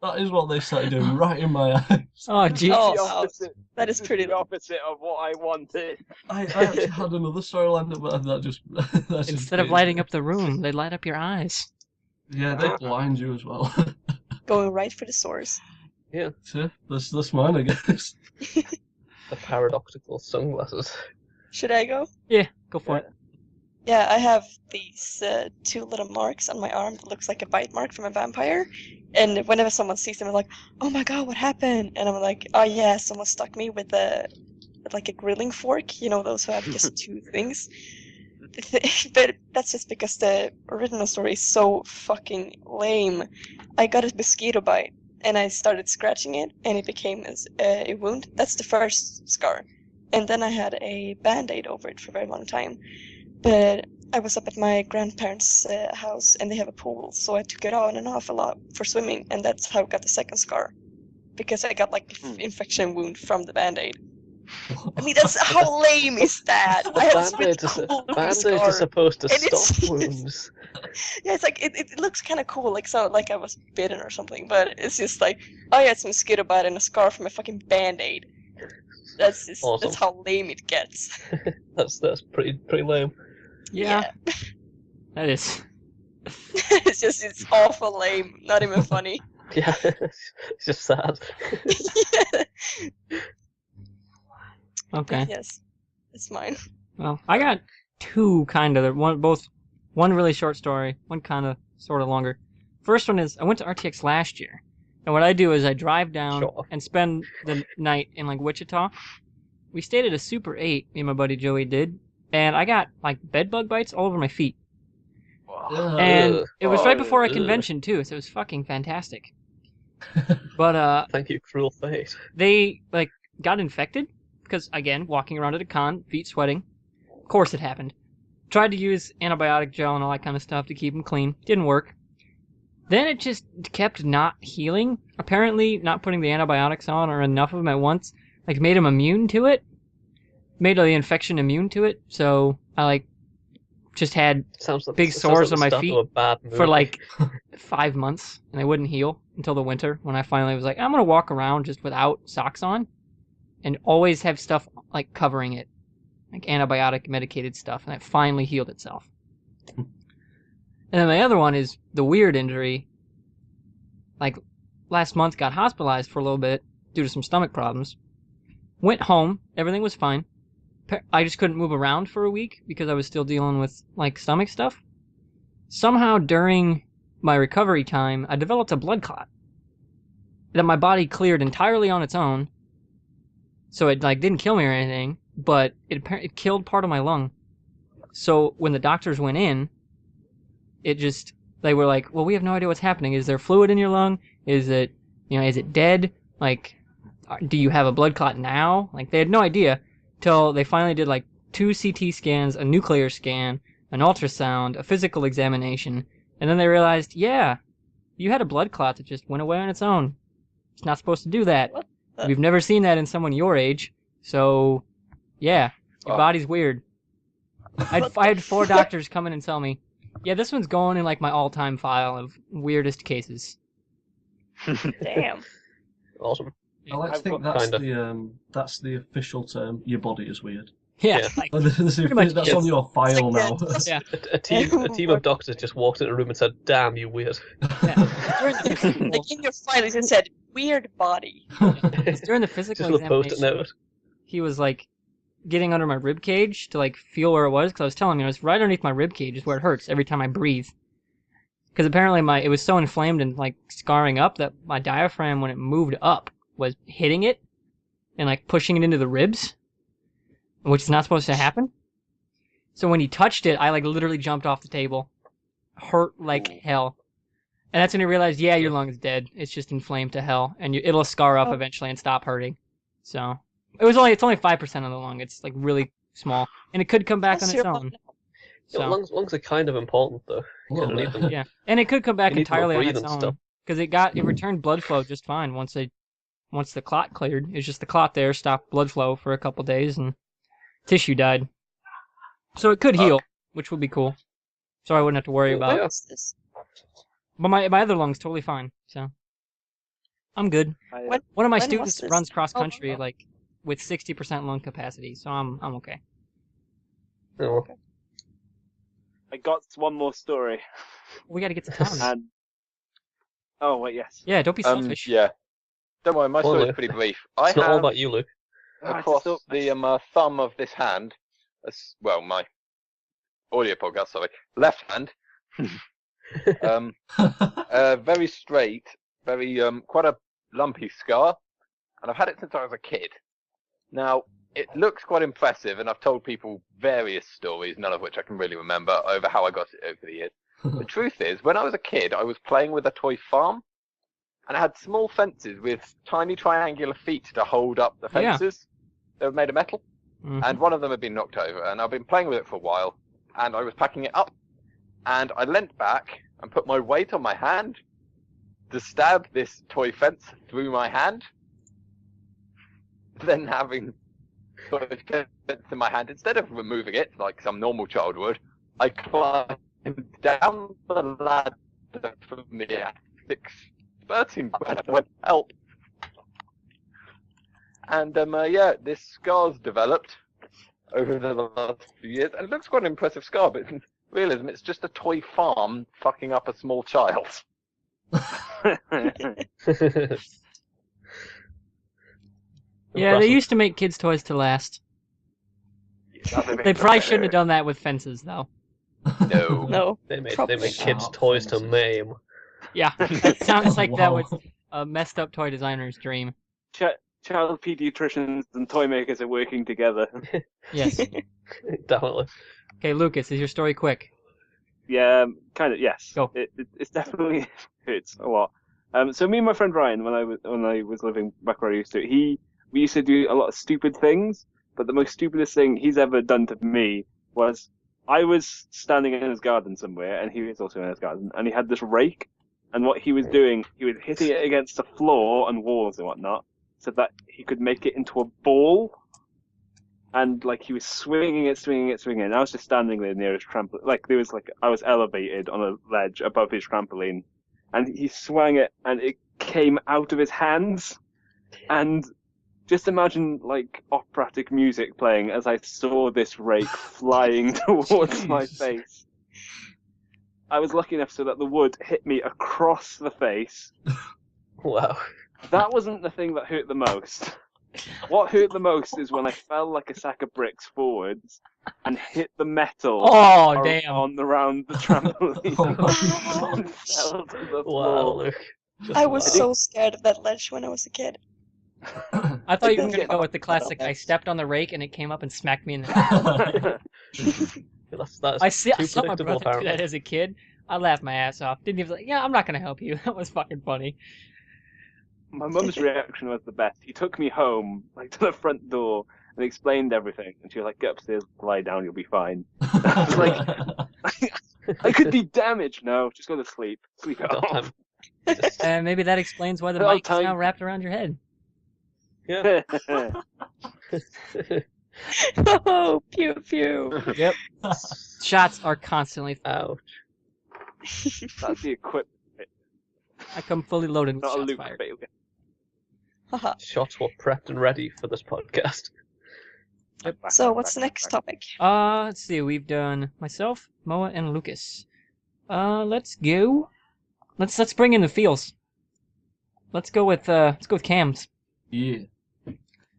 Speaker 6: that is what they started doing right in my eyes.
Speaker 1: Oh, jeez.
Speaker 4: Oh,
Speaker 2: The
Speaker 4: wow.
Speaker 2: opposite.
Speaker 4: That is
Speaker 2: This
Speaker 4: pretty.
Speaker 2: the opposite of what I wanted.
Speaker 6: I actually had another story lined up, but that just that's just
Speaker 1: Instead of
Speaker 6: crazy.
Speaker 1: lighting up the room, they light up your eyes.
Speaker 6: Yeah, they blind you as well.
Speaker 4: Going right for the source.
Speaker 6: So that's mine, I guess.
Speaker 3: The paradoxical sunglasses.
Speaker 4: Should I go?
Speaker 1: Yeah, go for it.
Speaker 4: Yeah, I have these 2 little marks on my arm that looks like a bite mark from a vampire. And whenever someone sees them, they're like, "Oh my god, what happened?" And I'm like, "Oh yeah, someone stuck me with a grilling fork. You know, those who have just 2 things." But that's just because the original story is so fucking lame. I got a mosquito bite, and I started scratching it, and it became a wound. That's the first scar. And then I had a band-aid over it for a very long time. But I was up at my grandparents' house, and they have a pool, so I took it on and off a lot for swimming, and that's how I got the second scar. Because I got infection wound from the band-aid. I mean, that's how lame is that? I have some really cool
Speaker 3: Band-aids
Speaker 4: scar.
Speaker 3: are supposed to
Speaker 4: And it's-
Speaker 3: stop wounds.
Speaker 4: Yeah, it's like it looks kind of cool, like I was bitten or something. But it's just like I had some mosquito bite and a scar from a fucking band-aid. That's just
Speaker 3: Awesome.
Speaker 4: that's how lame it gets.
Speaker 3: That's pretty lame.
Speaker 1: Yeah, that is.
Speaker 4: It's awful lame. Not even funny.
Speaker 3: Yeah, it's just sad.
Speaker 1: Okay.
Speaker 4: Yes, it's mine.
Speaker 1: Well, I got 2 kind of one really short story, one kind of sort of longer. First one is I went to RTX last year, and what I do is I drive down
Speaker 3: Sure.
Speaker 1: and spend the night in Wichita. We stayed at a Super 8, me and my buddy Joey did, and I got bed bug bites all over my feet. And
Speaker 3: Ugh.
Speaker 1: it was right before a
Speaker 3: Ugh.
Speaker 1: convention too, so it was fucking fantastic. But
Speaker 3: Thank you, cruel fate.
Speaker 1: they got infected because again, walking around at a con, feet sweating. Of course it happened. Tried to use antibiotic gel and all that kind of stuff to keep them clean. Didn't work. Then it just kept not healing. Apparently, not putting the antibiotics on or enough of them at once made them immune to it. Made the infection immune to it. So I just had
Speaker 3: Sounds like
Speaker 1: big
Speaker 3: it sounds
Speaker 1: sores
Speaker 3: like
Speaker 1: on
Speaker 3: the
Speaker 1: my
Speaker 3: start
Speaker 1: feet
Speaker 3: of a bad movie.
Speaker 1: for 5 months, and they wouldn't heal until the winter when I finally was like, I'm gonna walk around just without socks on. and always have stuff like covering it, like antibiotic medicated stuff, and it finally healed itself. And then my other one is the weird injury. Like last month, got hospitalized for a little bit due to some stomach problems. Went home, everything was fine. I just couldn't move around for a week because I was still dealing with like stomach stuff. Somehow during my recovery time, I developed a blood clot that my body cleared entirely on its own. So it like didn't kill me or anything, but it killed part of my lung. So when the doctors went in, they were like, well, we have no idea what's happening. Is there fluid in your lung? Is it dead? Like, do you have a blood clot now? Like, they had no idea till they finally did like 2 CT scans, a nuclear scan, an ultrasound, a physical examination, and then they realized, yeah, you had a blood clot that just went away on its own. It's not supposed to do that.
Speaker 4: What?
Speaker 1: We've never seen that in someone your age, so yeah, your body's weird. I had 4 doctors come in and tell me, yeah, this one's going in like my all-time file of weirdest cases.
Speaker 4: Damn.
Speaker 3: Awesome.
Speaker 6: I like to
Speaker 2: I've
Speaker 6: think
Speaker 2: got-
Speaker 6: that's the official term. Your body is weird.
Speaker 1: Yeah,
Speaker 3: Yeah.
Speaker 1: like,
Speaker 6: That's
Speaker 1: much
Speaker 6: on your file
Speaker 4: It's
Speaker 6: now.
Speaker 4: like
Speaker 1: yeah.
Speaker 3: A team of doctors just walked in a room and said, "Damn, you weird."
Speaker 4: Like in your filings, it said weird body.
Speaker 1: During the physical
Speaker 3: Just a post-it
Speaker 1: examination,
Speaker 3: note.
Speaker 1: he was like getting under my rib cage to like feel where it was, because I was telling him it was right underneath my rib cage is where it hurts every time I breathe. Because apparently it was so inflamed and like scarring up that my diaphragm, when it moved up, was hitting it and like pushing it into the ribs, which is not supposed to happen. So when he touched it, I like literally jumped off the table, hurt like hell. And that's when he realized, yeah, your lung is dead. It's just inflamed to hell, and it'll scar up eventually and stop hurting. So it's only 5% of the lung. It's like really small, and it could come back on
Speaker 4: How's
Speaker 1: its
Speaker 4: your
Speaker 1: own.
Speaker 4: lung now?
Speaker 1: So
Speaker 3: Lungs are kind of important, though.
Speaker 6: A
Speaker 3: You
Speaker 6: little
Speaker 3: kind of need
Speaker 6: bit.
Speaker 3: them.
Speaker 1: yeah, and it could come back
Speaker 3: You need them to
Speaker 1: entirely on
Speaker 3: breathe
Speaker 1: its
Speaker 3: and
Speaker 1: own
Speaker 3: stuff.
Speaker 1: because it returned blood flow just fine once the clot cleared. It's just the clot there stopped blood flow for a couple days and tissue died. So it could heal, which would be cool. So I wouldn't have to worry about.
Speaker 4: What is this?
Speaker 1: But my other lung's totally fine, so I'm good.
Speaker 4: When-
Speaker 1: One of my
Speaker 4: when was
Speaker 1: students
Speaker 4: this?
Speaker 1: runs cross
Speaker 4: Oh,
Speaker 1: country
Speaker 4: oh.
Speaker 1: like with 60% lung capacity, so I'm okay.
Speaker 3: Oh.
Speaker 2: I got one more story.
Speaker 1: We got to get to Tom.
Speaker 2: And oh wait, yes.
Speaker 1: Yeah, don't be selfish.
Speaker 5: Yeah. Don't worry, my
Speaker 3: Well,
Speaker 5: story's
Speaker 3: Luke,
Speaker 5: pretty brief.
Speaker 3: It's
Speaker 5: I
Speaker 3: not all
Speaker 5: have
Speaker 3: about you, Luke.
Speaker 5: across the thumb of this hand, my audio podcast, sorry, left hand, a very straight, very quite a lumpy scar, and I've had it since I was a kid. Now, it looks quite impressive, and I've told people various stories, none of which I can really remember, over how I got it over the years. The truth is, when I was a kid, I was playing with a toy farm, and it had small fences with tiny triangular feet to hold up the
Speaker 1: Yeah.
Speaker 5: fences. They were made of metal,
Speaker 1: Mhm.
Speaker 5: and one of them had been knocked over, and I've been playing with it for a while, and I was packing it up, and I leant back and put my weight on my hand to stab this toy fence through my hand. Then having toy fence in my hand, instead of removing it like some normal child would, I climbed down the ladder from the attic, spurting breath, went, help. And yeah, this scar's developed over the last few years, and it looks quite an impressive scar, but in realism, it's just a toy farm fucking up a small child.
Speaker 1: Yeah, they used to make kids' toys to last. They probably shouldn't have done that with fences, though.
Speaker 5: No.
Speaker 4: No.
Speaker 3: They made
Speaker 4: Probably
Speaker 3: kids'
Speaker 6: not.
Speaker 3: toys to
Speaker 6: Fences.
Speaker 3: maim.
Speaker 1: Yeah, that sounds like that
Speaker 6: Wow.
Speaker 1: was a messed up toy designer's dream.
Speaker 2: Child pediatricians and toy makers are working together.
Speaker 1: Yes.
Speaker 3: Definitely.
Speaker 1: Okay, Lucas, is your story quick?
Speaker 2: Yeah, kind of. Yes.
Speaker 1: Go.
Speaker 2: It's definitely hurts a lot. So me and my friend Ryan, when I was living back where I used to, we used to do a lot of stupid things. But the most stupidest thing he's ever done to me was I was standing in his garden somewhere, and he was also in his garden, and he had this rake, and what he was doing, he was hitting it against the floor and walls and whatnot, so that he could make it into a ball. And like he was swinging it, and I was just standing there near his trampoline. I was elevated on a ledge above his trampoline, and he swung it, and it came out of his hands, and just imagine like operatic music playing as I saw this rake flying towards my
Speaker 6: Jeez.
Speaker 2: face. I was lucky enough so that the wood hit me across the face.
Speaker 3: Wow.
Speaker 2: That wasn't the thing that hurt the most. What hurt the most is when I fell like a sack of bricks forwards and hit the metal
Speaker 1: Oh, damn.
Speaker 2: around the trampoline
Speaker 6: Oh my
Speaker 2: and
Speaker 6: God.
Speaker 2: fell to the
Speaker 3: Wow,
Speaker 2: floor.
Speaker 3: Luke. Just
Speaker 4: I was
Speaker 3: wow.
Speaker 4: so scared of that ledge when I was a kid.
Speaker 1: I thought you were
Speaker 2: didn't
Speaker 1: going to
Speaker 2: get
Speaker 1: go with the
Speaker 2: that
Speaker 1: classic, I
Speaker 2: else.
Speaker 1: stepped on the rake and it came up and smacked me in the head.
Speaker 3: That's
Speaker 1: I
Speaker 3: too
Speaker 1: saw my
Speaker 3: predictable,
Speaker 1: brother do
Speaker 3: apparently.
Speaker 1: that as a kid. I laughed my ass off. Didn't even like, yeah, I'm not going to help you. That was fucking funny.
Speaker 2: My mum's reaction was the best. He took me home, like to the front door, and explained everything. And she was like, "Get upstairs, lie down, you'll be fine." I was like, "I could be damaged." No, just go to sleep. Sleep it
Speaker 3: God,
Speaker 2: off.
Speaker 1: And maybe that explains why the
Speaker 2: Well,
Speaker 1: mic is now
Speaker 2: time-
Speaker 1: wrapped around your head.
Speaker 3: Yeah.
Speaker 4: Oh, pew pew.
Speaker 1: Yep. Shots are constantly.
Speaker 3: Ouch.
Speaker 2: That's the equipment,
Speaker 1: I come fully loaded with
Speaker 2: not a
Speaker 1: shots
Speaker 2: Luke
Speaker 1: fired.
Speaker 2: failure.
Speaker 4: Haha.
Speaker 3: Shots were prepped and ready for this podcast.
Speaker 4: So, what's the next topic?
Speaker 1: Let's see. We've done myself, Moa, and Lucas. Let's go. Let's bring in the feels. Let's go with Cam's.
Speaker 6: Yeah.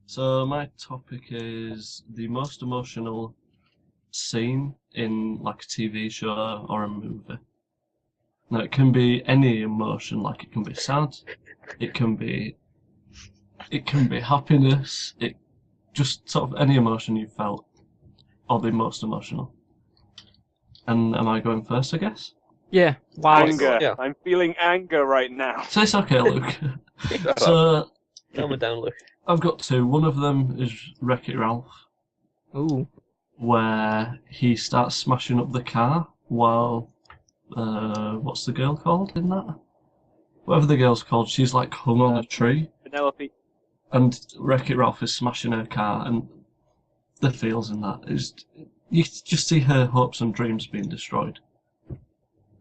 Speaker 6: So my topic is the most emotional scene in like a TV show or a movie. Now it can be any emotion, like it can be sad, it can be happiness, it just sort of any emotion you felt, or the most emotional. And am I going first, I guess?
Speaker 1: Yeah. Wow.
Speaker 2: Anger.
Speaker 3: Yeah.
Speaker 2: I'm feeling anger right now.
Speaker 6: So it's okay, Luke.
Speaker 5: Shut up.
Speaker 6: So
Speaker 3: Calm it down, Luke.
Speaker 6: I've got two. One of them is Wreck-It Ralph,
Speaker 1: Ooh.
Speaker 6: where he starts smashing up the car while what's the girl called in that? Whatever the girl's called, she's like hung on a tree,
Speaker 2: Penelope.
Speaker 6: and Wreck-It Ralph is smashing her car, and the feels in that is you just see her hopes and dreams being destroyed.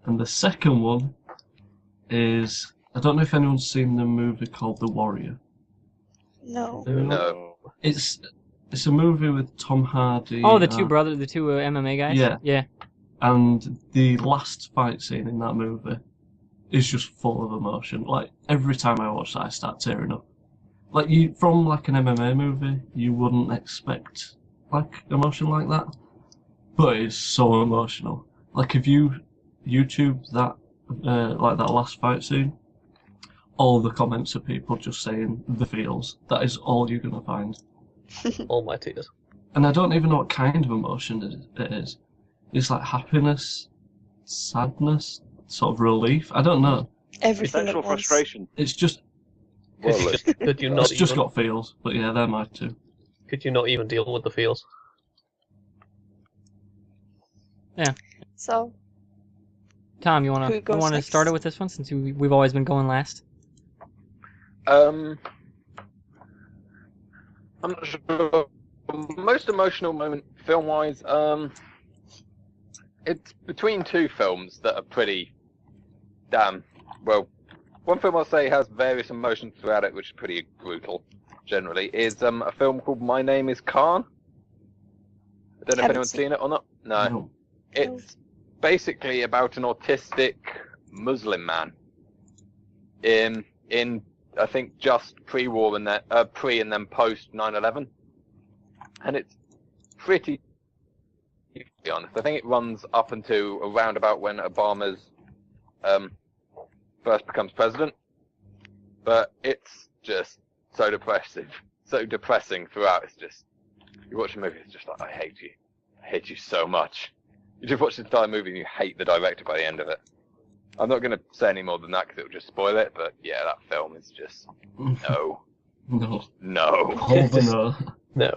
Speaker 6: And the second one is, I don't know if anyone's seen the movie called The Warrior.
Speaker 4: No.
Speaker 5: No.
Speaker 6: It's a movie with Tom Hardy.
Speaker 1: Oh, the two MMA guys.
Speaker 6: Yeah.
Speaker 1: Yeah.
Speaker 6: And the last fight scene in that movie is just full of emotion. Like every time I watch that, I start tearing up. Like from like an MMA movie, you wouldn't expect like emotion like that, but it's so emotional. Like if you YouTube that, like that last fight scene, all the comments are people just saying the feels. That is all you're gonna find.
Speaker 3: All my tears.
Speaker 6: And I don't even know what kind of emotion it is. It's like happiness, sadness, sort of relief. I don't know.
Speaker 4: Everything at
Speaker 2: Sexual
Speaker 4: once.
Speaker 2: frustration.
Speaker 6: It's just
Speaker 5: Well, Luke.
Speaker 3: Could you
Speaker 6: it's
Speaker 3: not
Speaker 6: just
Speaker 3: even?
Speaker 6: got feels. But yeah, they're my two.
Speaker 3: Could you not even deal with the feels?
Speaker 4: So,
Speaker 1: Tom, you
Speaker 4: Who
Speaker 1: wanna
Speaker 4: goes next?
Speaker 1: start it with this one since we've always been going last.
Speaker 5: I'm not sure. Most emotional moment film-wise, it's between two films that are pretty damn well. One film I'll say has various emotions throughout it, which is pretty brutal. Generally, is a film called My Name Is Khan. I don't know if
Speaker 4: Haven't
Speaker 5: anyone's
Speaker 4: seen
Speaker 5: seen it or not. No, it's basically about an autistic Muslim man in I think just pre-war and then pre and then post 9/11, and it's pretty. To be honest, I think it runs up until around about when Obama's first becomes president, but it's just so depressing throughout. It's just you watch a movie, it's just like I hate you so much. You just watch the entire movie and you hate the director by the end of it. I'm not going to say any more than that because it'll just spoil it, but yeah, that film is just no.
Speaker 6: No. Over no.
Speaker 3: No.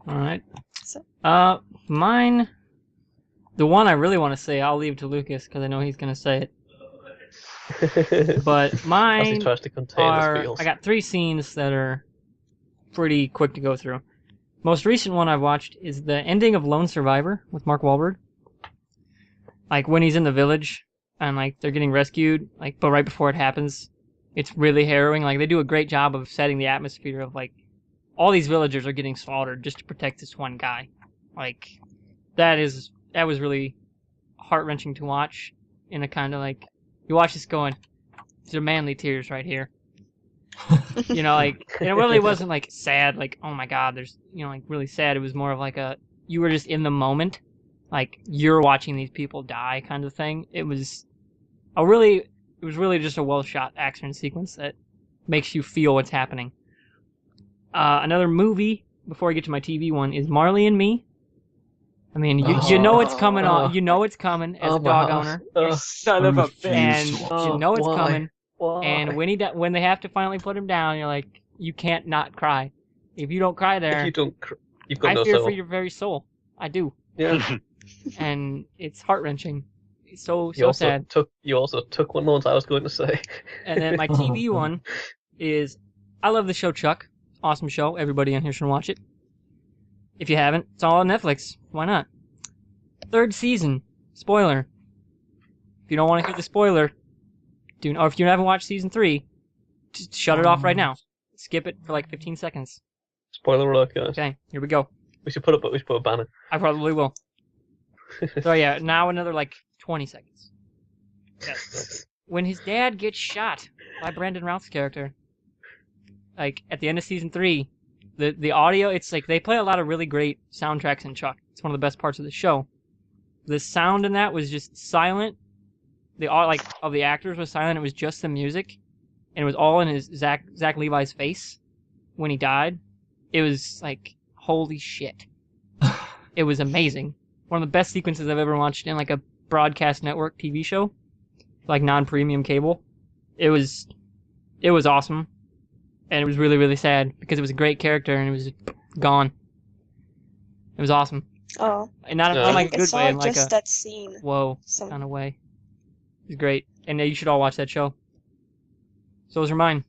Speaker 1: All right.
Speaker 4: So-
Speaker 1: Mine. The one I really want to say, I'll leave to Lucas because I know he's gonna say it. But
Speaker 3: As he
Speaker 1: mine
Speaker 3: tries to contain his
Speaker 1: are.
Speaker 3: feels.
Speaker 1: I got 3 scenes that are pretty quick to go through. Most recent one I've watched is the ending of Lone Survivor with Mark Wahlberg. Like when he's in the village and like they're getting rescued, like but right before it happens, It's really harrowing. Like, they do a great job of setting the atmosphere of, like, all these villagers are getting slaughtered just to protect this one guy. Like, that was really heart-wrenching to watch in a kind of, like, you watch this going, these are manly tears right here. You know, like, and it really wasn't, like, sad, like, oh my god, there's, you know, like, really sad. It was more of, like, you were just in the moment. Like, you're watching these people die kind of thing. It was really just a well-shot action sequence that makes you feel what's happening. Another movie, before I get to my TV one, is Marley and Me. I mean, you know it's coming on. You know it's coming as a dog owner.
Speaker 2: You son of a bitch.
Speaker 1: And you know it's
Speaker 3: why?
Speaker 1: coming.
Speaker 3: Why?
Speaker 1: And when they have to finally put him down, you're like, you can't not cry. If you don't cry there,
Speaker 3: If you don't, you've got
Speaker 1: I
Speaker 3: no
Speaker 1: fear
Speaker 3: soul.
Speaker 1: for your very soul. I do.
Speaker 3: Yeah.
Speaker 1: And it's heart-wrenching. It's so
Speaker 3: You also
Speaker 1: sad.
Speaker 3: You also took one of the ones I was going to say.
Speaker 1: And then my TV one is, I love the show Chuck. Awesome show. Everybody on here should watch it. If you haven't, it's all on Netflix. Why not? 3rd season. Spoiler. If you don't want to hear the spoiler, or if you haven't watched season 3, just shut it off right now. Skip it for like 15 seconds.
Speaker 3: Spoiler alert, guys.
Speaker 1: Okay, here we go.
Speaker 3: We should put a banner.
Speaker 1: I probably will. So yeah, now another like 20 seconds. Yes. When his dad gets shot by Brandon Routh's character, like at the end of season 3, the audio, it's like they play a lot of really great soundtracks in Chuck. It's one of the best parts of the show. The sound in that was just silent. Of the actors was silent. It was just the music, and it was all in his Zach Levi's face when he died. It was like, holy shit. It was amazing. One of the best sequences I've ever watched in like a broadcast network TV show, like non-premium cable. It was awesome, and it was really, really sad because it was a great character and it was gone. It was awesome,
Speaker 4: Oh,
Speaker 1: and not
Speaker 3: Yeah.
Speaker 1: like a
Speaker 4: I
Speaker 1: good
Speaker 4: saw
Speaker 1: way, in like
Speaker 4: just
Speaker 1: a
Speaker 4: that scene.
Speaker 1: whoa
Speaker 4: Some
Speaker 1: kind of way. It was great, and you should all watch that show. So those are mine.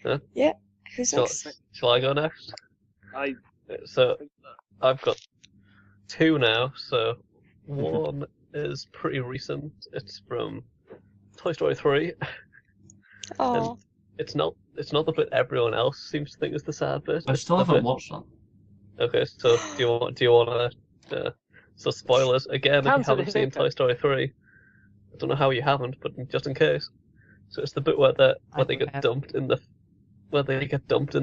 Speaker 4: who's
Speaker 3: Shall,
Speaker 4: next?
Speaker 3: shall I go next?
Speaker 2: I
Speaker 3: So I've got 2 now. So one is pretty recent. It's from Toy Story 3.
Speaker 4: Oh,
Speaker 3: It's not the bit everyone else seems to think is the sad bit.
Speaker 6: I
Speaker 3: It's
Speaker 6: still
Speaker 3: the
Speaker 6: haven't
Speaker 3: bit-
Speaker 6: watched that.
Speaker 3: Okay, so do you want to? So spoilers again. If you
Speaker 2: Cancel
Speaker 3: haven't
Speaker 2: it,
Speaker 3: seen
Speaker 2: okay.
Speaker 3: Toy Story 3, I don't know how you haven't, but just in case. So it's the bit where they
Speaker 1: I
Speaker 3: get
Speaker 1: have.
Speaker 3: dumped in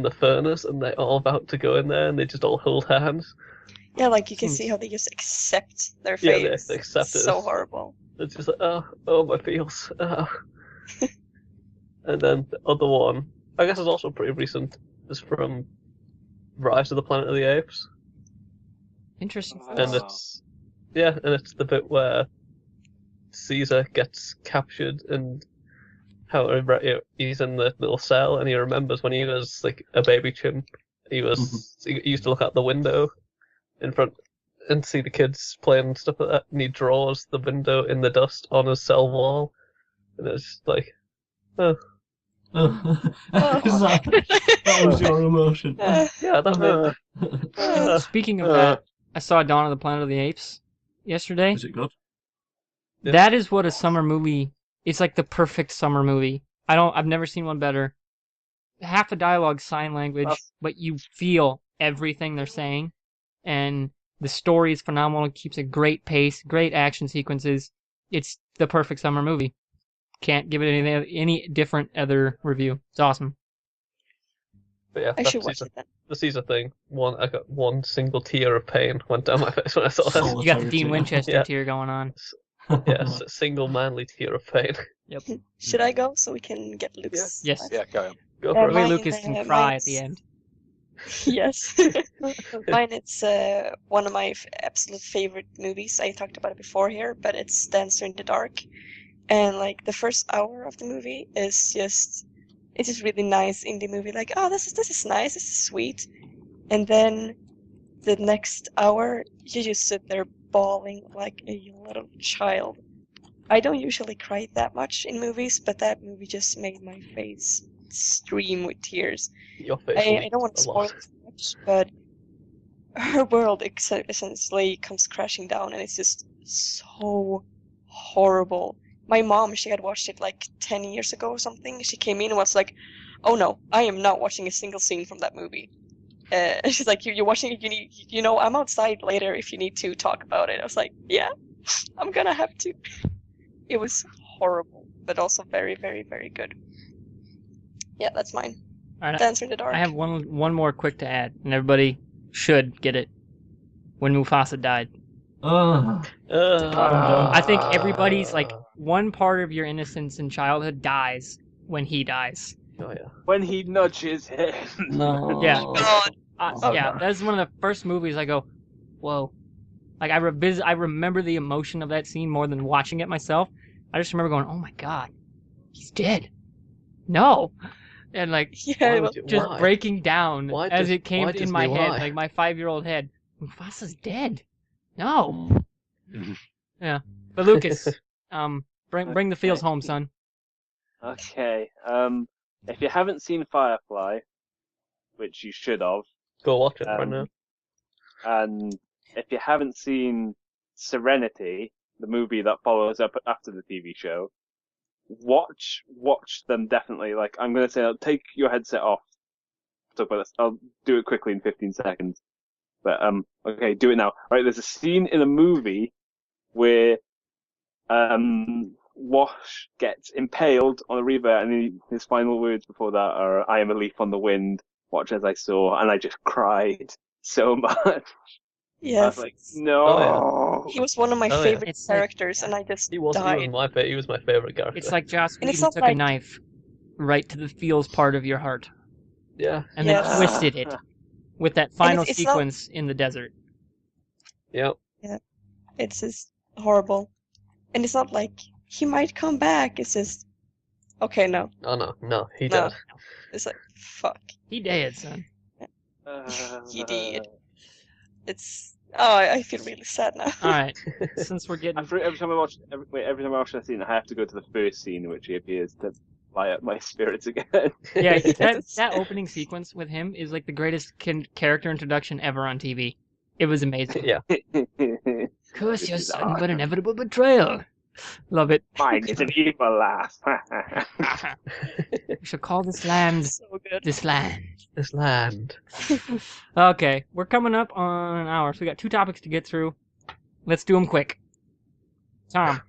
Speaker 3: the furnace, and they're all about to go in there, and they just all hold hands.
Speaker 4: yeah, like you can
Speaker 1: Seems-
Speaker 4: see how they just accept their
Speaker 3: Yeah,
Speaker 4: fate.
Speaker 3: they accept it
Speaker 4: So
Speaker 3: as-
Speaker 4: horrible.
Speaker 3: It's just like, oh my feels. And then the other one, I guess is also pretty recent, is from Rise of the Planet of the Apes.
Speaker 1: Interesting.
Speaker 3: And it's it's the bit where Caesar gets captured and how he's in the little cell, and he remembers when he was like a baby chimp, he used to look out the window in front and see the kids playing and stuff like that, and he draws the window in the dust on his cell wall, and it's just like, oh
Speaker 6: that was your emotion.
Speaker 3: yeah, that made
Speaker 1: Speaking of that, I saw Dawn of the Planet of the Apes yesterday.
Speaker 6: Is it good?
Speaker 3: Yeah.
Speaker 1: That is what a summer movie. It's like the perfect summer movie. I've never seen one better. Half the dialogue sign language, but you feel everything they're saying, and the story is phenomenal. It keeps a great pace, great action sequences. It's the perfect summer movie. Can't give it any different other review. It's awesome.
Speaker 3: But yeah,
Speaker 4: I
Speaker 3: that's
Speaker 4: should watch it then.
Speaker 3: the Caesar thing. I got one single tear of pain went down my face when I saw that.
Speaker 6: Oh.
Speaker 1: You got the Dean
Speaker 6: tear.
Speaker 1: Winchester
Speaker 3: Yeah.
Speaker 1: tear going on.
Speaker 3: Yes, a single manly tear of pain.
Speaker 4: Should I go so we can get Luke's?
Speaker 1: Yes.
Speaker 4: life?
Speaker 5: Yeah, go on.
Speaker 3: Go
Speaker 4: Yeah,
Speaker 3: for it.
Speaker 1: Ray
Speaker 4: mine,
Speaker 1: Lucas can cry at the end.
Speaker 4: Yes. Mine, it's one of my absolute favorite movies. I talked about it before here, but it's Dancer in the Dark. And like the first hour of the movie is just, it's just really nice indie movie. Like, oh, this is nice, this is sweet. And then the next hour, you just sit there bawling like a little child. I don't usually cry that much in movies, but that movie just made my face stream with tears.
Speaker 3: Your face.
Speaker 4: I don't want to
Speaker 3: a
Speaker 4: spoil
Speaker 3: lot.
Speaker 4: it too much, but her world essentially comes crashing down, and it's just so horrible. my mom, she had watched it like 10 years ago or something. She came in and was like, "Oh no, I am not watching a single scene from that movie." She's like, "You're watching it. I'm outside later if you need to talk about it." I was like, "Yeah, I'm gonna have to." It was horrible, but also very, very, very good. Yeah, that's mine.
Speaker 1: All right,
Speaker 4: Dancer in the Dark.
Speaker 1: I have one more quick to add, and everybody should get it. When Mufasa died.
Speaker 6: I'm done.
Speaker 1: I think everybody's like one part of your innocence in childhood dies when he dies.
Speaker 3: Oh yeah.
Speaker 2: When he nudges him.
Speaker 6: No.
Speaker 1: Yeah.
Speaker 4: God.
Speaker 1: Yeah, that's one of the first movies I go, whoa. Like I remember the emotion of that scene more than watching it myself. I just remember going, oh my god, he's dead. No. And like
Speaker 4: Yeah,
Speaker 1: just
Speaker 3: Why?
Speaker 1: breaking down
Speaker 3: Why
Speaker 1: as
Speaker 3: does-
Speaker 1: it came
Speaker 3: why
Speaker 1: in
Speaker 3: does
Speaker 1: my
Speaker 3: he
Speaker 1: head,
Speaker 3: lie?
Speaker 1: like my 5-year-old head. Mufasa's dead. No. Yeah. But Lucas, bring the feels home, son.
Speaker 2: Okay. If you haven't seen Firefly, which you should have,
Speaker 3: Go watch it right now.
Speaker 2: and if you haven't seen Serenity, the movie that follows up after the TV show, watch them definitely. Like I'm gonna say, take your headset off. Talk about this. I'll do it quickly in 15 seconds. But okay, do it now. Right, there's a scene in a movie where Wash gets impaled on a reaver, and his final words before that are, "I am a leaf on the wind, watch as I soar," and I just cried so much. I
Speaker 4: yes.
Speaker 2: was like, no.
Speaker 3: Oh,
Speaker 4: He was one of my
Speaker 3: Oh, yeah.
Speaker 4: favorite
Speaker 1: It's like-
Speaker 4: characters, and I just
Speaker 3: He was
Speaker 4: died.
Speaker 3: my favorite character.
Speaker 1: It's like Joss
Speaker 4: And it's
Speaker 1: Whedon
Speaker 4: not
Speaker 1: took
Speaker 4: like-
Speaker 1: a knife right to the feels part of your heart
Speaker 3: yeah,
Speaker 1: and
Speaker 4: Yes.
Speaker 1: then twisted it with that final
Speaker 4: it's not-
Speaker 1: sequence in the desert.
Speaker 3: yeah.
Speaker 4: It's just horrible. And it's not like he might come back. It's just okay, no.
Speaker 3: Oh no, he
Speaker 4: No.
Speaker 3: did.
Speaker 4: It's like fuck.
Speaker 1: He dead, son.
Speaker 4: He did. It's I feel really sad now.
Speaker 1: All right, since we're getting
Speaker 2: Every time I watch that scene, I have to go to the first scene in which he appears to light up my spirits again.
Speaker 1: yeah,
Speaker 4: Yes.
Speaker 1: that opening sequence with him is like the greatest character introduction ever on TV. It was amazing.
Speaker 3: Yeah.
Speaker 1: Curse
Speaker 2: This
Speaker 1: your
Speaker 2: is
Speaker 1: sudden but inevitable betrayal. Love it.
Speaker 2: Mine is an evil laugh.
Speaker 1: We shall call this land
Speaker 4: So good.
Speaker 1: this land.
Speaker 3: This land.
Speaker 1: Okay, we're coming up on an hour, so we got 2 topics to get through. Let's do them quick. Tom,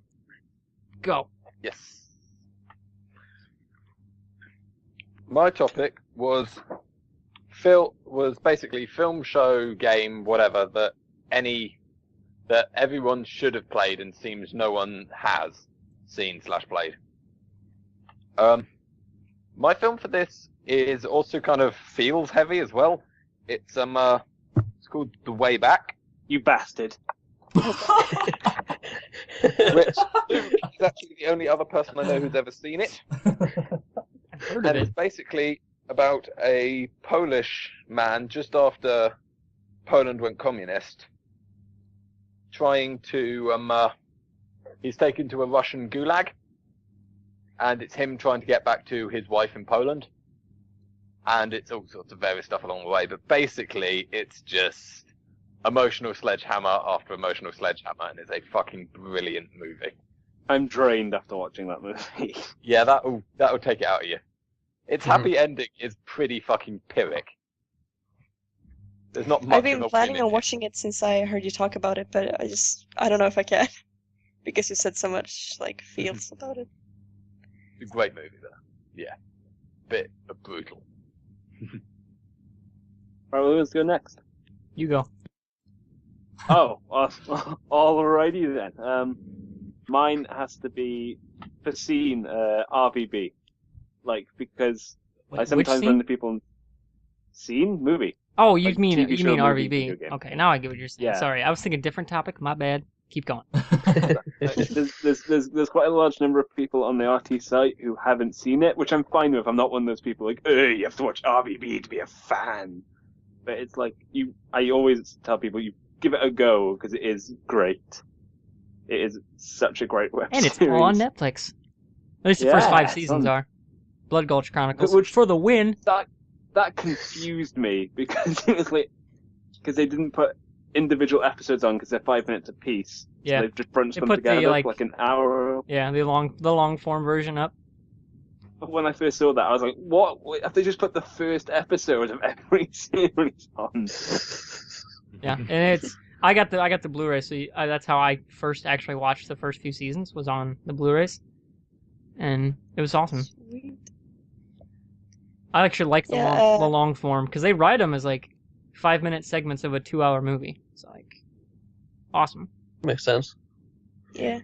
Speaker 1: go.
Speaker 5: Yes. My topic was basically film, show, game, whatever that everyone should have played and seems no one has seen / played. My film for this is also kind of feels heavy as well. It's called The Way Back,
Speaker 2: You bastard.
Speaker 5: which is actually the only other person I know who's ever seen it.
Speaker 1: I've heard of
Speaker 5: And it's
Speaker 1: it.
Speaker 5: basically about a Polish man just after Poland went communist, trying to he's taken to a Russian gulag, and it's him trying to get back to his wife in Poland, and it's all sorts of various stuff along the way. But basically, it's just emotional sledgehammer after emotional sledgehammer, and it's a fucking brilliant movie.
Speaker 2: I'm drained after watching that movie.
Speaker 5: Yeah, that'll take it out of you. Its happy ending is pretty fucking Pyrrhic. There's not much
Speaker 4: I've been
Speaker 5: of a
Speaker 4: planning
Speaker 5: win
Speaker 4: on
Speaker 5: in it.
Speaker 4: watching it since I heard you talk about it, but I don't know if I can. Because you said so much like feels about it.
Speaker 5: It's a great movie, though. Yeah. Bit brutal.
Speaker 2: Right, well, let's go next.
Speaker 1: You go.
Speaker 2: Oh, alrighty then. Mine has to be foreseen RVB, like because I
Speaker 1: Which
Speaker 2: sometimes
Speaker 1: scene?
Speaker 2: run into people. Scene movie.
Speaker 1: Oh, you
Speaker 2: like
Speaker 1: mean
Speaker 2: TV
Speaker 1: you
Speaker 2: show,
Speaker 1: mean
Speaker 2: movie,
Speaker 1: RVB?
Speaker 2: video game.
Speaker 1: Okay, now I get what you're saying.
Speaker 2: Yeah.
Speaker 1: Sorry, I was thinking different topic. My bad. Keep going.
Speaker 2: There's quite a large number of people on the RT site who haven't seen it, which I'm fine with. I'm not one of those people like, you have to watch RVB to be a fan. But it's like I always tell people you give it a go because it is great. It is such a great web
Speaker 1: And it's
Speaker 2: series.
Speaker 1: all on Netflix. At least the first 5
Speaker 2: Yeah,
Speaker 1: seasons
Speaker 2: it's on-
Speaker 1: are. Blood Gulch Chronicles.
Speaker 2: Which-
Speaker 1: for the win.
Speaker 2: That confused me because it was like because they didn't put individual episodes on because they're 5 minutes apiece. So
Speaker 1: Yeah.
Speaker 2: they've just bunched
Speaker 1: They
Speaker 2: them
Speaker 1: put
Speaker 2: together
Speaker 1: the, like-
Speaker 2: like an hour.
Speaker 1: Yeah, the long form version up.
Speaker 2: When I first saw that, I was like, "What? Wait, have they just put the first episode of every series on?"
Speaker 1: Yeah, and I got the Blu-ray, so that's how I first actually watched the first few seasons, was on the Blu-rays, and it was awesome.
Speaker 4: Sweet.
Speaker 1: I actually like the
Speaker 4: Yeah,
Speaker 1: long form because they write them as like 5-minute segments of a 2-hour movie. It's like awesome.
Speaker 3: Makes sense.
Speaker 4: Yeah.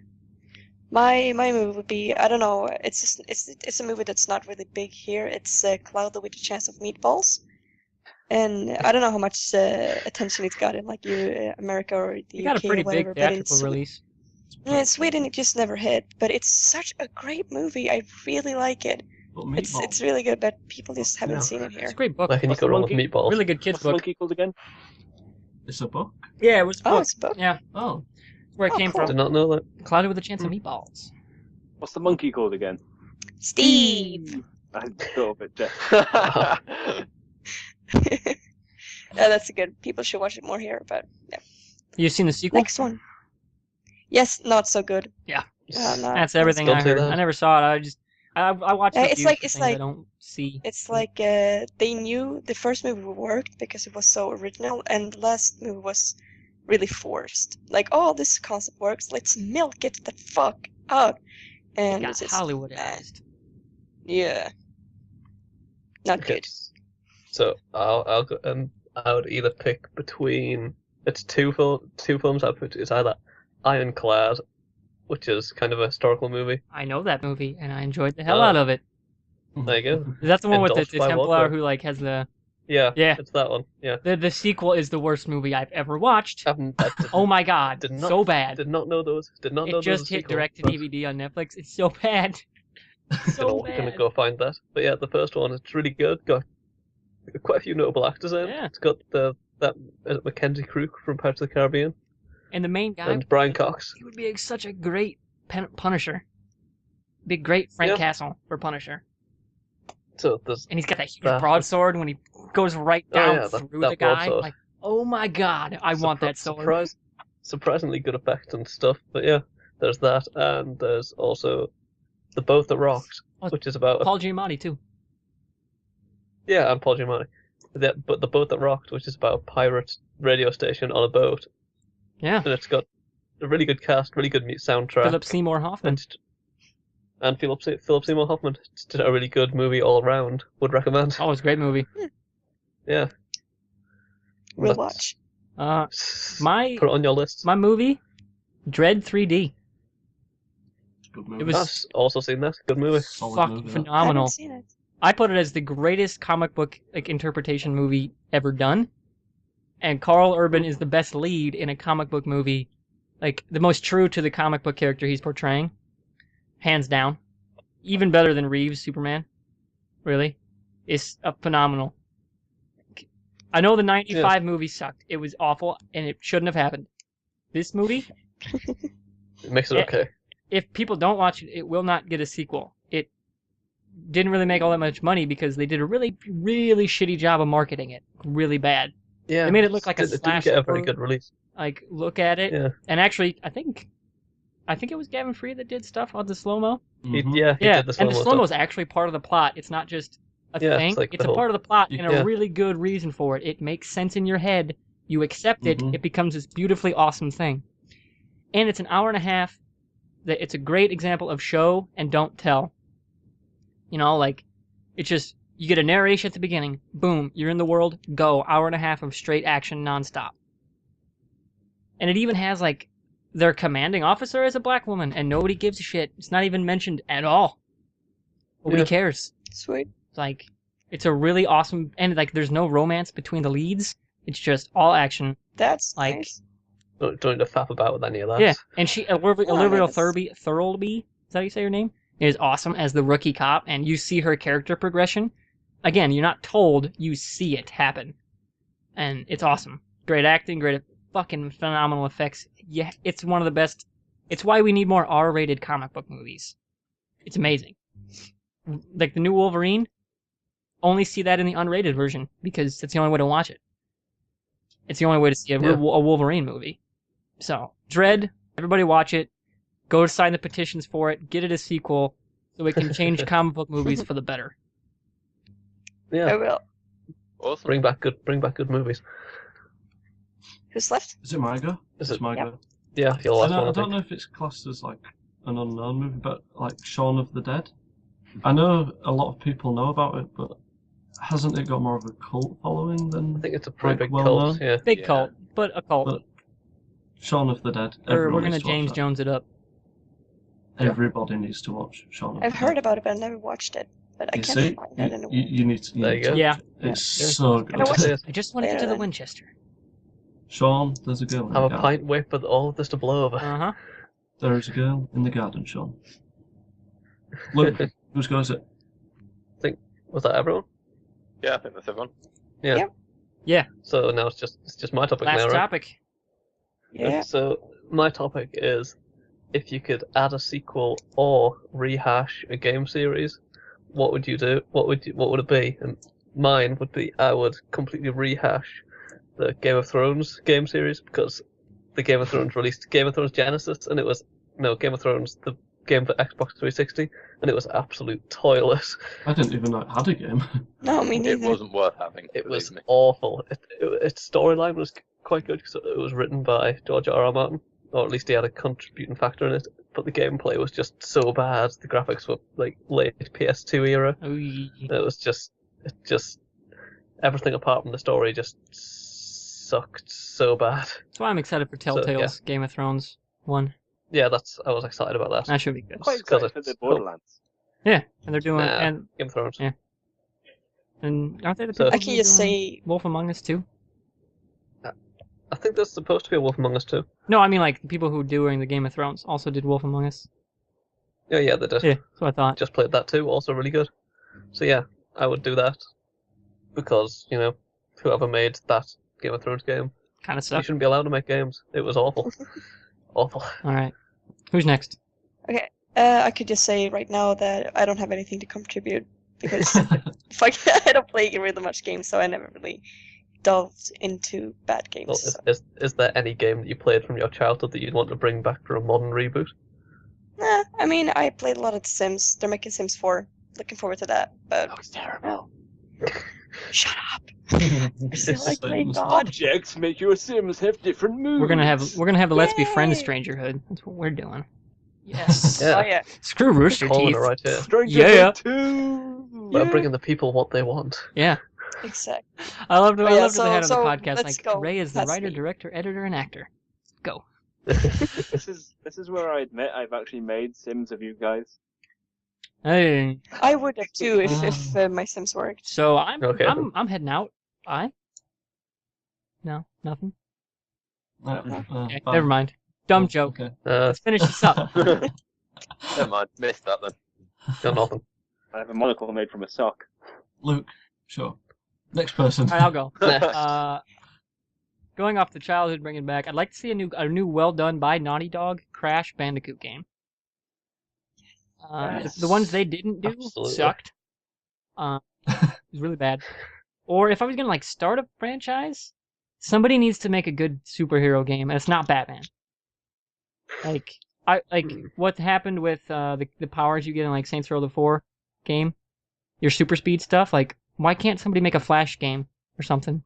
Speaker 4: My movie would be, I don't know, it's a movie that's not really big here. It's Cloudy with a Chance of Meatballs. And I don't know how much attention it's got in like America or the
Speaker 1: It got a
Speaker 4: UK
Speaker 1: pretty
Speaker 4: or whatever,
Speaker 1: big
Speaker 4: but in
Speaker 1: theatrical release.
Speaker 4: Sweden it just never hit. But it's such a great movie. I really like it.
Speaker 6: But
Speaker 4: It's
Speaker 6: meatballs.
Speaker 4: really good, but people just haven't
Speaker 3: Yeah.
Speaker 4: seen it
Speaker 1: It's
Speaker 4: here.
Speaker 1: a great book.
Speaker 3: Where can you
Speaker 2: What's
Speaker 3: go
Speaker 2: the
Speaker 3: wrong with
Speaker 2: monkey?
Speaker 3: meatballs?
Speaker 1: Really good kids
Speaker 2: What's the
Speaker 1: book.
Speaker 2: monkey called again?
Speaker 6: It's a book.
Speaker 1: Yeah, it was a
Speaker 4: Oh,
Speaker 1: book.
Speaker 4: it's a book?
Speaker 1: Yeah,
Speaker 6: Oh.
Speaker 1: where it
Speaker 4: Oh,
Speaker 1: came
Speaker 4: cool.
Speaker 3: Did
Speaker 1: from.
Speaker 3: not know that.
Speaker 1: Cloudy with a Chance of Meatballs.
Speaker 2: What's the monkey called again?
Speaker 4: Steve!
Speaker 2: I thought of it, Jeff.
Speaker 4: Yeah, that's a good. People should watch it more here, but yeah.
Speaker 1: You've seen the sequel?
Speaker 4: Next one. Yes, not so good.
Speaker 1: Yeah.
Speaker 4: No,
Speaker 1: That's everything
Speaker 3: Don't
Speaker 1: I
Speaker 3: say
Speaker 1: heard.
Speaker 3: that.
Speaker 1: I never saw it. I watched
Speaker 4: Yeah,
Speaker 1: the
Speaker 4: it's
Speaker 1: few
Speaker 4: like-
Speaker 1: things
Speaker 4: it's
Speaker 1: I
Speaker 4: like-
Speaker 1: don't see.
Speaker 4: It's like they knew the first movie worked because it was so original, and the last movie was really forced. Like, oh, this concept works. Let's milk it the fuck out.
Speaker 1: It
Speaker 4: And
Speaker 1: got
Speaker 4: it's just,
Speaker 1: Hollywoodized.
Speaker 4: yeah, not
Speaker 3: Okay.
Speaker 4: good.
Speaker 3: So I'll go, I would either pick between it's two films. I put it's either Ironclad, which is kind of a historical movie.
Speaker 1: I know that movie, and I enjoyed the hell
Speaker 3: Oh.
Speaker 1: out of it.
Speaker 3: There you go.
Speaker 1: Is that the one with the
Speaker 3: Endorsed by
Speaker 1: Templar
Speaker 3: Walker.
Speaker 1: who like has the
Speaker 3: Yeah,
Speaker 1: Yeah.
Speaker 3: it's that one. Yeah.
Speaker 1: the sequel is the worst movie I've ever watched.
Speaker 3: I
Speaker 1: Oh my god,
Speaker 3: did not-
Speaker 1: so bad.
Speaker 3: did not know those. Did not know
Speaker 1: It
Speaker 3: those.
Speaker 1: just hit direct to DVD on Netflix. It's so bad. So
Speaker 3: Gonna
Speaker 1: bad.
Speaker 3: go find that. But yeah, the first one it's really good. Got quite a few notable actors in.
Speaker 1: Yeah.
Speaker 3: It's got that Mackenzie Crook from Pirates of the Caribbean
Speaker 1: And the main guy,
Speaker 3: and Brian Cox.
Speaker 1: he would be such a great Punisher. Be great Frank
Speaker 3: Yeah.
Speaker 1: Castle for Punisher.
Speaker 3: So there's
Speaker 1: And he's got that huge
Speaker 3: That-
Speaker 1: broadsword when he goes right
Speaker 3: Oh,
Speaker 1: down
Speaker 3: yeah,
Speaker 1: through
Speaker 3: that
Speaker 1: the guy.
Speaker 3: broadsword.
Speaker 1: Like, oh my god, I want that sword.
Speaker 3: surprisingly good effects and stuff. But yeah, there's that, and there's also The Boat That Rocked,
Speaker 1: Oh,
Speaker 3: which is about
Speaker 1: Paul Giamatti too.
Speaker 3: yeah, and Paul Giamatti. But The Boat That Rocked, which is about a pirate radio station on a boat,
Speaker 1: Yeah.
Speaker 3: and it's got a really good cast, really good soundtrack,
Speaker 1: Philip Seymour Hoffman.
Speaker 3: and Philip Seymour Hoffman. It's a really good movie all around. Would recommend.
Speaker 1: Oh, it's a great movie.
Speaker 3: Yeah.
Speaker 4: We'll
Speaker 3: That's-
Speaker 4: watch.
Speaker 1: My
Speaker 3: Put it on your list.
Speaker 1: my movie, Dread 3D.
Speaker 6: Good movie.
Speaker 1: It was
Speaker 3: I've also seen that. Good movie.
Speaker 6: Solid
Speaker 1: fucking
Speaker 6: movie, that.
Speaker 1: phenomenal.
Speaker 4: Haven't seen it.
Speaker 1: I put it as the greatest comic book like interpretation movie ever done. And Carl Urban is the best lead in a comic book movie, like the most true to the comic book character he's portraying, hands down. Even better than Reeves' Superman. Really, it's a phenomenal. I know the '95 movie sucked. It was awful, and it shouldn't have happened. This movie,
Speaker 3: It makes it
Speaker 1: Yeah.
Speaker 3: okay.
Speaker 1: if people don't watch it, it will not get a sequel. It didn't really make all that much money because they did a really, really shitty job of marketing it. Really bad.
Speaker 3: Yeah.
Speaker 1: They made it look like a
Speaker 3: It didn't
Speaker 1: slash
Speaker 3: get a very
Speaker 1: horror.
Speaker 3: good release.
Speaker 1: Like, look at it.
Speaker 3: Yeah.
Speaker 1: And actually, I think it was Gavin Free that did stuff on the slow-mo.
Speaker 3: He
Speaker 6: Mhm.
Speaker 3: did
Speaker 1: Yeah,
Speaker 3: the
Speaker 1: and the
Speaker 3: slow-mo
Speaker 1: slow-mo
Speaker 3: stuff.
Speaker 1: is actually part of the plot. It's not just a
Speaker 3: Yeah,
Speaker 1: thing.
Speaker 3: it's like
Speaker 1: It's
Speaker 3: the
Speaker 1: a part of the plot and
Speaker 3: Yeah.
Speaker 1: a really good reason for it. It makes sense in your head. You accept it.
Speaker 6: Mhm.
Speaker 1: It becomes this beautifully awesome thing. And it's an hour and a half. That it's a great example of show and don't tell. You know, like, it's just, you get a narration at the beginning. Boom, you're in the world. Go. Hour and a half of straight action nonstop. And it even has, like, their commanding officer is a black woman, and nobody gives a shit. It's not even mentioned at all. Nobody
Speaker 3: Yeah.
Speaker 1: cares.
Speaker 4: Sweet.
Speaker 1: It's like, it's a really awesome, and like, there's no romance between the leads. It's just all action.
Speaker 4: That's
Speaker 1: Like-
Speaker 4: nice.
Speaker 3: Don't need to faff about with any of that.
Speaker 1: Yeah, and Olivia
Speaker 4: that's-
Speaker 1: Thirlby, is that how you say her name? Is awesome as the rookie cop, and you see her character progression. Again, you're not told, you see it happen. And it's awesome. Great acting, great fucking phenomenal effects. Yeah, it's one of the best. It's why we need more R-rated comic book movies. It's amazing. Like the new Wolverine, only see that in the unrated version, because that's the only way to watch it. It's the only way to see a Wolverine movie. So, Dread, everybody watch it. Go sign the petitions for it. Get it a sequel so we can change comic book movies for the better.
Speaker 4: I
Speaker 3: Yeah,
Speaker 4: will.
Speaker 5: Awesome.
Speaker 3: bring back good movies.
Speaker 4: Who's left?
Speaker 6: Is it my go?
Speaker 3: Is
Speaker 6: It's
Speaker 3: it?
Speaker 6: my
Speaker 4: Yep.
Speaker 6: go.
Speaker 3: Yeah, your last
Speaker 6: I
Speaker 3: one. I
Speaker 6: don't
Speaker 3: think.
Speaker 6: know if it's classed as like an unknown movie, but like Shaun of the Dead. I know a lot of people know about it, but hasn't it got more of a cult following than
Speaker 3: I think it's a pretty
Speaker 6: like,
Speaker 3: big
Speaker 6: well
Speaker 3: cult.
Speaker 6: known?
Speaker 3: Yeah.
Speaker 1: Big
Speaker 5: Yeah.
Speaker 1: cult, but a cult.
Speaker 6: But Shaun of the Dead.
Speaker 1: We're
Speaker 6: Everyone
Speaker 1: going to
Speaker 6: needs to watch
Speaker 1: James
Speaker 6: that.
Speaker 1: Jones it up.
Speaker 6: Everybody needs to watch Shaun of
Speaker 4: I've
Speaker 6: the
Speaker 4: heard
Speaker 6: Dead.
Speaker 4: about it, but I've never watched it. But I
Speaker 6: You
Speaker 4: can't
Speaker 6: see,
Speaker 4: find it anywhere.
Speaker 6: you need to.
Speaker 3: There you go.
Speaker 6: to
Speaker 1: Yeah.
Speaker 6: watch it. It's
Speaker 3: Yeah.
Speaker 6: so good.
Speaker 4: I watched it.
Speaker 1: I just want to get to
Speaker 4: Later
Speaker 1: the
Speaker 4: then.
Speaker 1: Winchester.
Speaker 6: Sean, there's a girl in
Speaker 3: Have
Speaker 6: the
Speaker 3: a
Speaker 6: garden.
Speaker 3: pint, wait for all of this to blow over.
Speaker 1: Uh-huh.
Speaker 6: There is a girl in the garden, Sean. Look, whose go is it?
Speaker 3: Was that everyone?
Speaker 5: Yeah, I think that's everyone.
Speaker 3: Yeah.
Speaker 4: Yep.
Speaker 1: Yeah.
Speaker 3: So now it's just my topic
Speaker 1: Last
Speaker 3: now, right?
Speaker 1: topic.
Speaker 4: Yeah.
Speaker 3: So my topic is if you could add a sequel or rehash a game series, what would you do? What would it be? And mine would be I would completely rehash the Game of Thrones game series because the Game of Thrones released Game of Thrones Genesis and it was Game of Thrones the game for Xbox 360 and it was absolute toilet.
Speaker 6: I didn't even know it had a game.
Speaker 4: No, me
Speaker 5: It
Speaker 4: neither.
Speaker 5: wasn't worth having.
Speaker 3: It was
Speaker 5: believe me.
Speaker 3: awful. Its storyline was quite good because it was written by George R. R. Martin, or at least he had a contributing factor in it. But the gameplay was just so bad. The graphics were like late PS2 era.
Speaker 1: Ooh.
Speaker 3: It was just everything apart from the story just sucked so bad.
Speaker 1: That's why I'm excited for
Speaker 3: So,
Speaker 1: Telltale's Game of Thrones one.
Speaker 3: Yeah, I was excited about that.
Speaker 1: That should be good.
Speaker 2: Quite
Speaker 3: Because
Speaker 2: excited for
Speaker 3: it's
Speaker 2: the Borderlands.
Speaker 1: Yeah, and they're doing
Speaker 3: Nah.
Speaker 1: and
Speaker 3: Game of Thrones.
Speaker 1: Yeah. aren't they the
Speaker 3: So-
Speaker 1: people
Speaker 4: I can
Speaker 1: who
Speaker 4: just
Speaker 1: doing
Speaker 4: say
Speaker 1: Wolf Among Us too?
Speaker 3: I think there's supposed to be a Wolf Among Us too.
Speaker 1: No, I mean like the people who doing the Game of Thrones also did Wolf Among Us.
Speaker 3: Yeah, they did.
Speaker 1: Yeah, that's what I thought.
Speaker 3: Just played that too, also really good. So yeah, I would do that. Because, whoever made that Game of Thrones game,
Speaker 1: Kind of
Speaker 3: you
Speaker 1: sucked.
Speaker 3: shouldn't be allowed to make games. It was awful. Awful.
Speaker 1: All right, who's next?
Speaker 4: Okay. I could just say right now that I don't have anything to contribute because I don't play really much games, so I never really delved into bad games.
Speaker 3: Well,
Speaker 4: so.
Speaker 3: is there any game that you played from your childhood that you'd want to bring back for a modern reboot?
Speaker 4: Nah, I mean, I played a lot of The Sims. They're making Sims 4. Looking forward to that. But
Speaker 2: Looks terrible.
Speaker 4: shut up. I still like playing God.
Speaker 2: Objects make your Sims have different moods.
Speaker 1: We're gonna have a Let's Be Friends
Speaker 4: Yay!
Speaker 1: Strangerhood. That's what we're doing. Yes.
Speaker 3: Yeah.
Speaker 4: Oh yeah.
Speaker 1: Screw Rooster
Speaker 3: Calling
Speaker 1: Teeth.
Speaker 3: it right here.
Speaker 2: Stranger
Speaker 1: Yeah.
Speaker 2: Things 2.
Speaker 3: We're
Speaker 4: Yeah.
Speaker 3: bringing the people what they want.
Speaker 1: Yeah.
Speaker 4: Exactly.
Speaker 1: I love to.
Speaker 4: But
Speaker 1: I
Speaker 4: yeah,
Speaker 1: love to the
Speaker 4: so-
Speaker 1: head of the
Speaker 4: so
Speaker 1: podcast.
Speaker 4: let's
Speaker 1: Like
Speaker 4: go.
Speaker 1: Ray is the
Speaker 4: That's
Speaker 1: writer,
Speaker 4: me.
Speaker 1: director, editor, and actor. Go.
Speaker 2: This is where I admit I've actually made Sims of you guys.
Speaker 1: Hey.
Speaker 4: I would have too if my Sims worked.
Speaker 1: So I'm
Speaker 3: Okay.
Speaker 1: I'm heading out. No, nothing. Okay,
Speaker 6: Bye.
Speaker 1: never mind. Dumb joke.
Speaker 6: Okay.
Speaker 1: Let's finish this up.
Speaker 5: Never mind, missed that then.
Speaker 3: Got nothing.
Speaker 2: I have a monocle made from a sock.
Speaker 6: Luke, sure. Next person.
Speaker 1: All right, I'll go.
Speaker 3: Next.
Speaker 1: Going off the childhood, bringing it back. I'd like to see a new, well done by Naughty Dog Crash Bandicoot game. The ones they didn't do
Speaker 3: Absolutely.
Speaker 1: sucked. It was really bad. Or if I was gonna like start a franchise, somebody needs to make a good superhero game, and it's not Batman. What happened with the powers you get in like Saints Row the 4 game, your super speed stuff. Like, why can't somebody make a Flash game or something?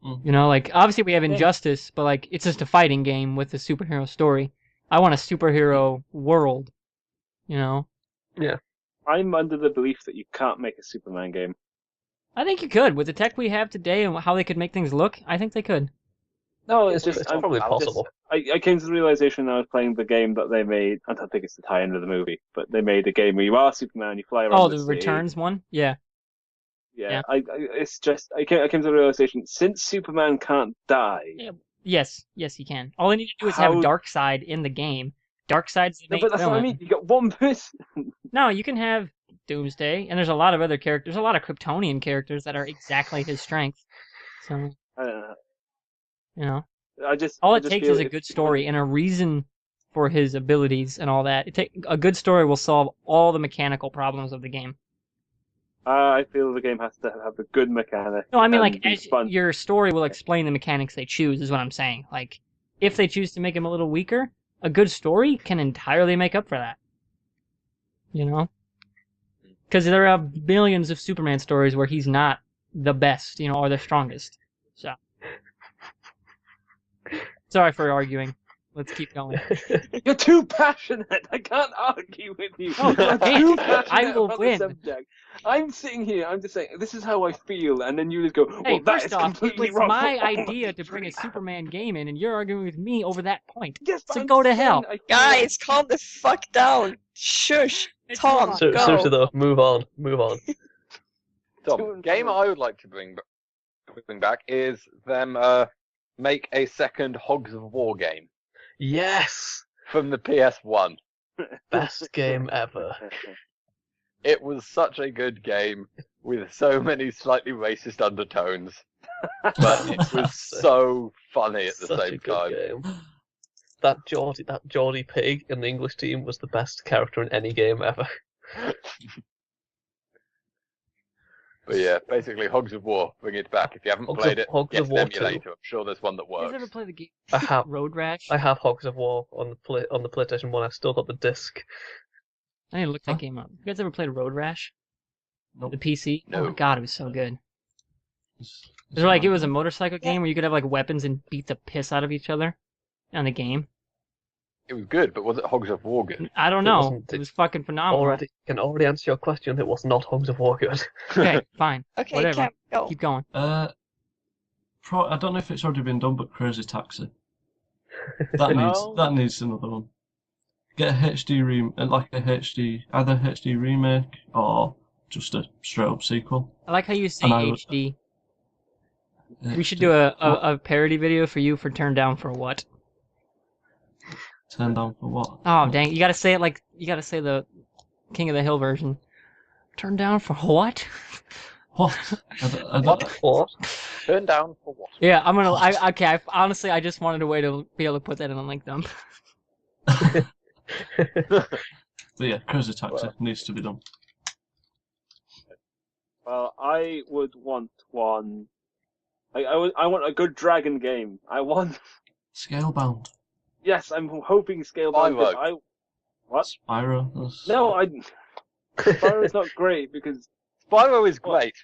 Speaker 6: Mm.
Speaker 1: Like obviously we have Injustice, but like it's just a fighting game with a superhero story. I want a superhero world.
Speaker 2: I'm under the belief that you can't make a Superman game.
Speaker 1: I think you could with the tech we have today and how they could make things look. I think they could.
Speaker 2: No,
Speaker 3: It's probably possible.
Speaker 2: I came to the realization when I was playing the game that they made. I don't think it's the tie-in with the movie, but they made a game where you are Superman, you fly around.
Speaker 1: Oh,
Speaker 2: the
Speaker 1: the
Speaker 2: city.
Speaker 1: Returns one. Yeah.
Speaker 2: Yeah, it's just I came to the realization since Superman can't die.
Speaker 1: Yeah. Yes, you can. All they need to do is
Speaker 2: How-
Speaker 1: have Darkseid in the game. Darkseid's the
Speaker 2: No,
Speaker 1: main
Speaker 2: but that's what I
Speaker 1: villain.
Speaker 2: mean. You got one person.
Speaker 1: No, you can have Doomsday, and there's a lot of other characters. There's a lot of Kryptonian characters that are exactly his strength. So,
Speaker 2: I don't know.
Speaker 1: all
Speaker 2: I
Speaker 1: it
Speaker 2: just
Speaker 1: takes
Speaker 2: feel
Speaker 1: is a good story and a reason for his abilities and all that. A good story will solve all the mechanical problems of the game.
Speaker 2: I feel the game has to have a good mechanic.
Speaker 1: No, I mean,
Speaker 2: and
Speaker 1: like,
Speaker 2: be
Speaker 1: as
Speaker 2: fun.
Speaker 1: your story will explain the mechanics they choose, is what I'm saying. Like, if they choose to make him a little weaker, a good story can entirely make up for that. You know? Because there are billions of Superman stories where he's not the best, or the strongest. So. Sorry for arguing. Let's keep going.
Speaker 2: You're too passionate. I can't argue with you.
Speaker 1: No,
Speaker 2: You're
Speaker 1: hey,
Speaker 2: too passionate
Speaker 1: I will
Speaker 2: about
Speaker 1: win.
Speaker 2: the subject. I'm sitting here. I'm just saying this is how I feel, and then you just go, "Well,
Speaker 1: Hey,
Speaker 2: that
Speaker 1: first
Speaker 2: is
Speaker 1: off, it
Speaker 2: completely
Speaker 1: was
Speaker 2: wrong."
Speaker 1: my
Speaker 2: Oh,
Speaker 1: idea
Speaker 2: that's
Speaker 1: to bring a
Speaker 2: really hard.
Speaker 1: Superman game in, and you're arguing with me over that point.
Speaker 2: Yes, but
Speaker 1: So
Speaker 2: I'm
Speaker 1: go to
Speaker 2: saying
Speaker 1: hell.
Speaker 2: I feel
Speaker 4: Guys, calm the fuck down. Shush.
Speaker 1: Let's
Speaker 4: Tom,
Speaker 1: move on.
Speaker 3: So, seriously
Speaker 4: go.
Speaker 3: though, move on. Move on.
Speaker 5: Tom, game I would like to bring back is them make a second Hogs of War game
Speaker 3: Yes!
Speaker 5: from the PS1.
Speaker 3: Best game ever.
Speaker 5: It was such a good game with so many slightly racist undertones, but it was so funny at the
Speaker 3: Such a
Speaker 5: same
Speaker 3: good
Speaker 5: time.
Speaker 3: game. That Geordie pig in the English team was the best character in any game ever.
Speaker 5: But yeah, basically Hogs of War, bring it back. If you haven't
Speaker 3: Hogs
Speaker 5: played
Speaker 3: of-
Speaker 5: it,
Speaker 3: Hogs
Speaker 5: get
Speaker 3: of
Speaker 5: an
Speaker 3: War
Speaker 5: emulator. I'm sure there's one that
Speaker 1: You guys ever
Speaker 5: works.
Speaker 1: play the game
Speaker 3: I have
Speaker 1: Road Rash?
Speaker 3: I have Hogs of War on the PlayStation 1. I've still got the disc.
Speaker 1: I need to look that
Speaker 6: Huh?
Speaker 1: game up. You guys ever played Road Rash?
Speaker 6: Nope.
Speaker 1: The PC? Oh my
Speaker 5: No.
Speaker 1: god, it was so good.
Speaker 6: It's
Speaker 1: It was like, it was a
Speaker 6: random.
Speaker 1: motorcycle game where you could have like weapons and beat the piss out of each other on the game.
Speaker 5: It was good, but was it Hogs of War good?
Speaker 1: I don't
Speaker 3: It
Speaker 1: know.
Speaker 3: wasn't-
Speaker 1: It was fucking phenomenal.
Speaker 3: Can already answer your question. It was not Hogs of War good.
Speaker 1: Okay, fine.
Speaker 4: Okay,
Speaker 1: Whatever.
Speaker 4: Cam, go.
Speaker 1: Keep going.
Speaker 6: I don't know if it's already been done, but Crazy Taxi.
Speaker 2: Oh.
Speaker 6: That needs another one. Get a HD either HD remake or just a straight up sequel.
Speaker 1: I like how you say
Speaker 6: And I would-
Speaker 1: HD. We should do a parody video for you for Turn Down for What?
Speaker 6: Turn down for what?
Speaker 1: Oh, dang. You gotta say it like, you gotta say the King of the Hill version. Turn down for what?
Speaker 6: What? I don't,
Speaker 3: What?
Speaker 5: Turn down for what?
Speaker 1: Yeah, honestly, I just wanted a way to be able to put that in a link dump.
Speaker 6: But yeah, Crazy Taxi
Speaker 5: Well.
Speaker 6: needs to be done.
Speaker 2: Well, I would want one. I want a good dragon game. I want.
Speaker 6: Scalebound.
Speaker 2: Yes, I'm hoping Scalebound.
Speaker 5: Spyro.
Speaker 2: What?
Speaker 6: Spyro. That's...
Speaker 2: No, Spyro's not great because
Speaker 5: Spyro is great.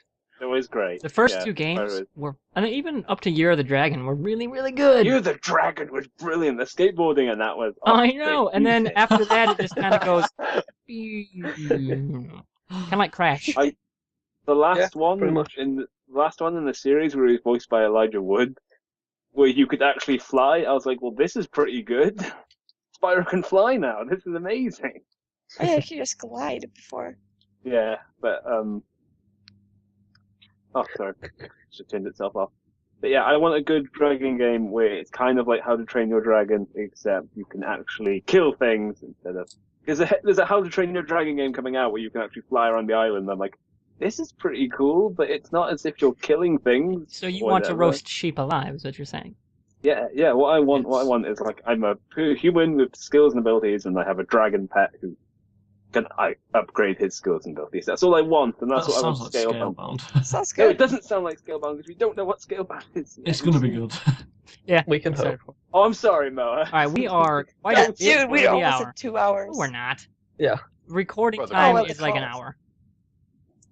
Speaker 2: it was great.
Speaker 1: The first
Speaker 2: Yeah,
Speaker 1: two games
Speaker 2: Spyro is-
Speaker 1: were, and even up to Year of the Dragon, were really, really good.
Speaker 2: Year the Dragon was brilliant. The skateboarding and that was.
Speaker 1: I know, and then
Speaker 2: Jesus.
Speaker 1: after that, it just kind of goes, kind of like Crash.
Speaker 2: The last one
Speaker 3: pretty much.
Speaker 2: in the last one in the series where he was voiced by Elijah Wood, where you could actually fly. I was like, well, this is pretty good. Spyro can fly now. This is amazing.
Speaker 4: Oh, yeah, you could just glide before.
Speaker 2: Yeah, but oh, sorry, just turned itself off. But yeah, I want a good dragon game where it's kind of like How to Train Your Dragon, except you can actually kill things instead of. There's a How to Train Your Dragon game coming out where you can actually fly around the island. I'm like, this is pretty cool, but it's not as if you're killing things.
Speaker 1: So you
Speaker 2: or
Speaker 1: want to
Speaker 2: whatever.
Speaker 1: roast sheep alive, is what you're saying?
Speaker 2: Yeah. What I want
Speaker 6: It's-
Speaker 2: is like I'm a pure human with skills and abilities, and I have a dragon pet who can upgrade his skills and abilities. That's all I want, and that's
Speaker 6: That
Speaker 2: what I want
Speaker 6: sounds
Speaker 2: to
Speaker 6: like
Speaker 2: scale down.
Speaker 6: Scalebound.
Speaker 4: Sounds
Speaker 2: No, it
Speaker 4: good.
Speaker 2: doesn't sound like Scalebound because we don't know what Scalebound is.
Speaker 6: It's gonna be good.
Speaker 1: Yeah.
Speaker 3: We can hope.
Speaker 2: Oh, I'm sorry, Moa.
Speaker 1: Alright, we are quite
Speaker 4: Yeah,
Speaker 1: a bit
Speaker 4: dude, we
Speaker 1: over the
Speaker 4: almost
Speaker 1: hour.
Speaker 4: at 2 hours.
Speaker 1: No, we're not.
Speaker 3: Yeah.
Speaker 1: Recording
Speaker 5: Well, the
Speaker 1: time
Speaker 4: calls.
Speaker 1: is like an
Speaker 4: Oh, the calls.
Speaker 1: hour.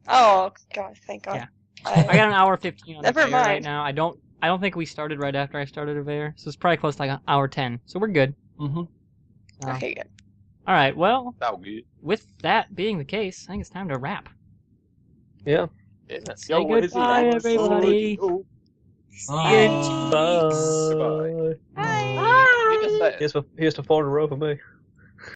Speaker 4: Oh, God, thank God.
Speaker 1: Yeah.
Speaker 4: I
Speaker 1: I got an hour 15 on
Speaker 4: Never
Speaker 1: the right
Speaker 4: mind.
Speaker 1: now. I don't think we started right after I started Avair, so it's probably close to like an hour 10. So we're good.
Speaker 6: Mhm.
Speaker 4: Okay, good.
Speaker 1: All right. Well,
Speaker 5: That would be
Speaker 1: with that being the case, I think it's time to wrap.
Speaker 3: Yeah.
Speaker 1: Say
Speaker 2: Yo, what is it?
Speaker 1: goodbye, everybody.
Speaker 2: Oh,
Speaker 6: Bye.
Speaker 3: Bye.
Speaker 4: Bye.
Speaker 5: You just said it.
Speaker 3: Here's to 4 in a row for me.